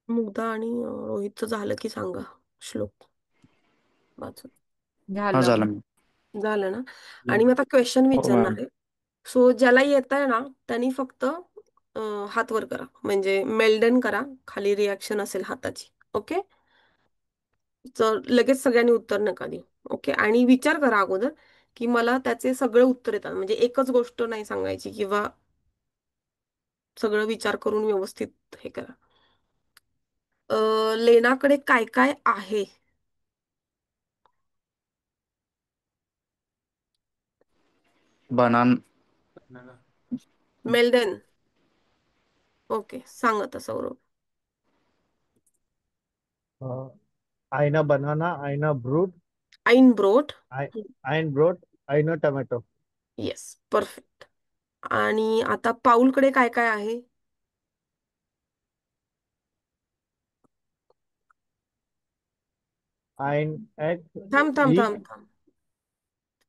मुग्धा आणि रोहितचं झालं की सांगा श्लोक वाचून. हा झालं. झालं मॅम. झालं ना? आणि मी आता क्वेश्चन हो विचारणार मॅम. आहे. सो ज्याला येत आहे ना त्यांनी फक्त हात वर करा, म्हणजे मेल्डन करा, खाली रिॲक्शन असेल हाताची. ओके, तर लगेच सगळ्यांनी उत्तर नका देऊ. ओके, आणि विचार करा अगोदर की मला त्याचे सगळे उत्तर येतात, म्हणजे एकच गोष्ट नाही सांगायची, किंवा सगळं विचार करून व्यवस्थित हे करा. लेनाकडे काय काय आहे? बनान मेल्डन. ओके, सांगत Saurabh. Aina banana, Aina brood, आईन brought. Ain broad, Aina tomato. Yes, perfect. आणि आता पाऊलकडे काय काय आहे? Ein egg, थांब थांब yeast, थांब थांब,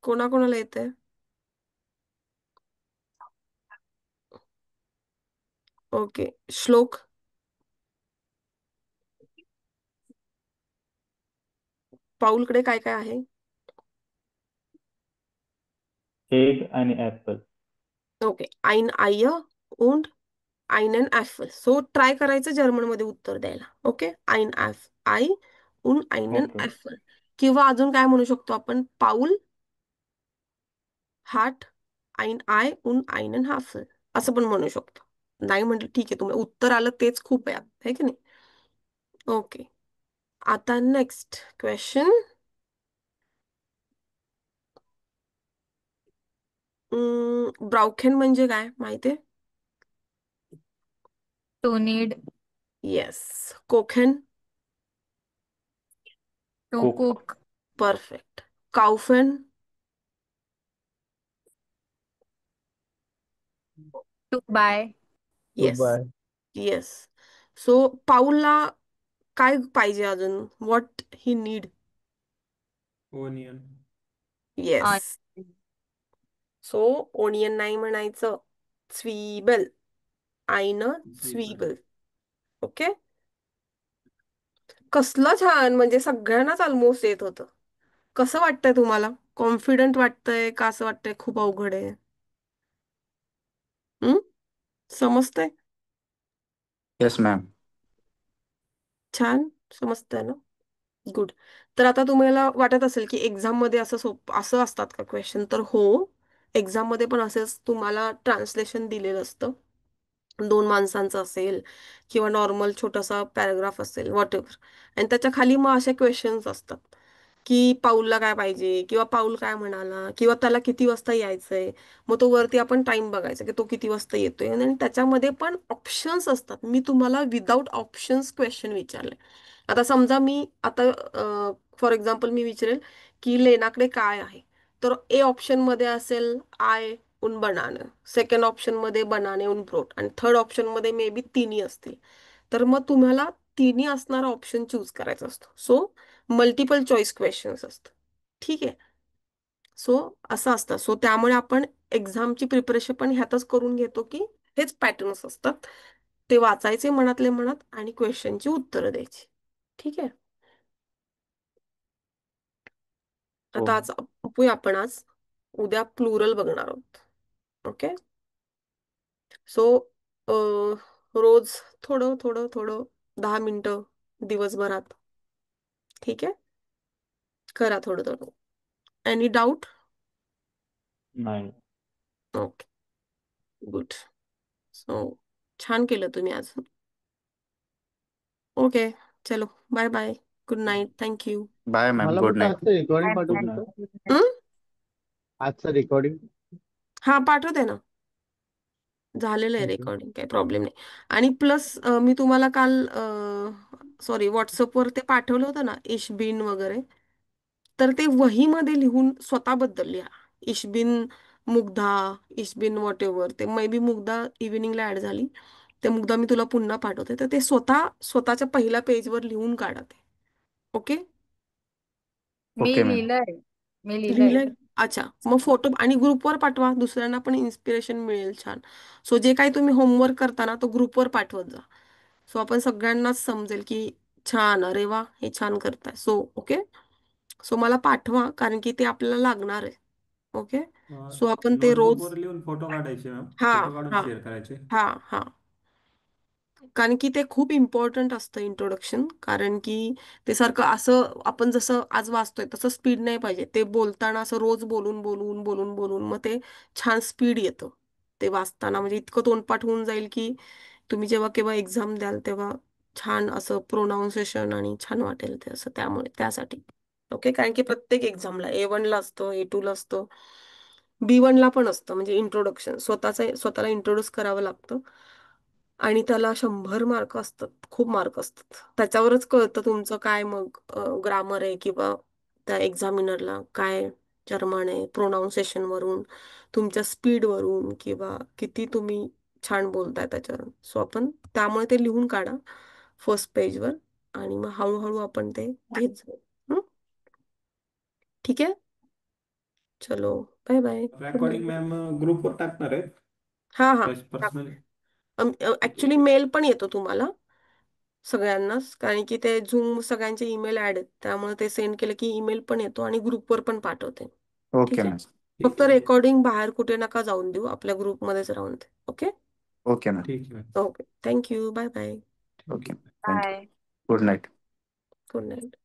कोणाकोणाला येते? ओके, श्लोक. पाऊलकडे काय काय आहे? एग आणि ऍपल. ओके, आईन I und einen Apfel. So try करायचं जर्मन मध्ये उत्तर द्यायला. ओके, आईन F I und einen okay. Apfel. किंवा अजून काय म्हणू शकतो आपण? पाऊल हाट ein I und einen Apfel असं पण म्हणू शकतो. नाही म्हटलं ठीक आहे, तुम्ही उत्तर आलं तेच खूप आहे, है की नाही? ओके, आता नेक्स्ट क्वेश्चन. ब्राउखेन म्हणजे काय माहितीये? To need. येस. कोखेन. To cook. कुक. परफेक्ट. काउफेन. To buy. Yes. goodbye. Yes. So पाऊलला काय पाहिजे अजून? What he need? Onion. Yes. So onion नाही म्हणायचं, स्वीबल. आईन स्वीबल. ओके, कसलं छान, म्हणजे सगळ्यांनाच ऑलमोस्ट येत होतं. कसं वाटतंय तुम्हाला? कॉन्फिडंट वाटतंय का असं वाटतंय खूप अवघड आहे? हम्म, समजतंय? Yes ma'am. छान समजतंय ना? गुड. तर आता तुम्हाला वाटत असेल की एक्झाम मध्ये असं असं असतात का क्वेश्चन? तर हो, एक्झाम मध्ये पण असेच तुम्हाला ट्रान्सलेशन दिलेलं असतं. 2 माणसांचं असेल किंवा नॉर्मल छोटासा पॅराग्राफ असेल, व्हॉट एव्हर. आणि त्याच्या खाली मग असे क्वेश्चन्स असतात की पाऊलला काय पाहिजे, किंवा पाऊल काय म्हणाला, किंवा त्याला किती वाजता यायचंय. मग तो वरती आपण टाइम बघायचा की तो किती वाजता येतोय, आणि त्याच्यामध्ये पण ऑप्शन्स असतात. मी तुम्हाला विदाउट ऑप्शन्स क्वेश्चन विचारले. आता समजा मी आता फॉर एक्झाम्पल मी विचारेल की लेनाकडे काय आहे, तर ए ऑप्शन मध्ये असेल आय उन बनान, सेकंड ऑप्शन मध्ये बनाने उन ब्रोट, आणि थर्ड ऑप्शन मध्ये मे बी तिन्ही असतील. तर मग तुम्हाला तिन्ही असणारा ऑप्शन चूज करायचा असतो. सो मल्टिपल चॉईस क्वेश्चन्स असतात. ठीक आहे. सो असं असतं. सो त्यामुळे आपण एक्झामची प्रिपरेशन पण ह्यातच करून घेतो की हेच पॅटर्न्स असतात, ते वाचायचे मनातले मनात आणि क्वेश्चनची उत्तरं द्यायची. ठीक आहे. हो. आता आज बघूया आपण, आज उद्या प्लुरल बघणार आहोत. ओके, सो रोज थोडं थोडं थोडं 10 मिनिटं दिवसभरात. ठीक आहे, करा थोडं थोडं. Any doubt? नाही. Okay, good. सो छान केलं तुम्ही आज. ओके, चलो bye bye, good night, thank you. Bye ma'am. मला गुड फक्त नाईट. आजचं रेकॉर्डिंग बाय पाठवू गुड बाय. नाईट. शकतो. आजचं रेकॉर्डिंग. हा, पाठवते ना, झालेलं आहे ओके. रेकॉर्डिंग, काही प्रॉब्लेम नाही. आणि प्लस मी तुम्हाला काल सॉरी व्हॉट्सअपवर ते पाठवलं होतं ना, इश बिन वगैरे, तर ते वहीमध्ये लिहून स्वतःबद्दल लिहा. इश बिन मुग्धा, इश बिन वॉट एव्हर. ते मे बी मुग्धा इव्हिनिंगला ऍड झाली, ते मुग्धा मी तुला पुन्हा पाठवते. तर ते स्वतःच्या पहिल्या पेजवर लिहून काढा ते. ओके, मी ओके मॅम. लिहिलंय. मी लिहिलंय. लिहिलंय? अच्छा, मग फोटो आणि ग्रुपवर पाठवा, दुसऱ्यांना पण इन्स्पिरेशन मिळेल. छान. सो जे काही तुम्ही होमवर्क करता ना, तो ग्रुपवर पाठवत जा. सो आपण सगळ्यांनाच समजेल की छान, अरे वा, हे छान करताय. सो ओके, सो मला पाठवा, कारण की ते आपल्याला लागणार आहे. ओके. सो आपण ते रोज, नोटबुकवर लिहून फोटो काढायचे मॅम, हा फोटो काढून हा शेअर करायचे. हा हा कारण की ते खूप इम्पॉर्टंट असतं इंट्रोडक्शन. कारण की ते सारखं असं आपण जसं आज वाचतोय तसं स्पीड नाही पाहिजे. ते बोलताना असं रोज बोलून बोलून बोलून बोलून मग ते छान स्पीड येतं ते वाचताना. म्हणजे इतकं तोंडपाठ होऊन जाईल की तुम्ही जेव्हा केव्हा एक्झाम द्याल तेव्हा छान असं प्रोनाऊन्सिएशन आणि छान वाटेल ते असं. त्यामुळे त्यासाठी ओके. कारण की प्रत्येक एक्झामला A1ला असतं, A2ला असतं, B1ला पण असतं. म्हणजे इंट्रोडक्शन स्वतःला इंट्रोड्यूस करावं लागतं. आणि त्याला 100 मार्क असतात, खूप मार्क असतात. त्याच्यावरच कळतं तुमचं काय मग ग्रामर आहे किंवा त्या एक्झामिनरला काय जर्मन आहे, प्रोनाऊन्सिएशन वरून, तुमच्या स्पीड वरून किंवा किती तुम्ही छान बोलताय त्याच्यावरून. सो आपण त्यामुळे ते लिहून काढा फर्स्ट पेजवर आणि मग हळूहळू आपण ते घेत जाऊ. हं? ठीक आहे. चलो, bye bye, good recording night. Ma'am ग्रुपवर टाकणार आहे हा हा पर्सनली. ऍक्च्युली मेल पण येतो तुम्हाला सगळ्यांनाच, कारण की ते झूम सगळ्यांचे ईमेल ऍड आहेत. त्यामुळे ते सेंड केलं की ईमेल पण येतो आणि ग्रुपवर पण पाठवते. ओके ठीक आहे. मॅम. फक्त रेकॉर्डिंग बाहेर कुठे नका जाऊन देऊ, आपल्या ग्रुपमध्येच राहून दे. ओके. Okay ma'am. ठीक आहे ma'am. Okay, thank you, bye bye, okay. Thank you. Bye. Good night. Good night.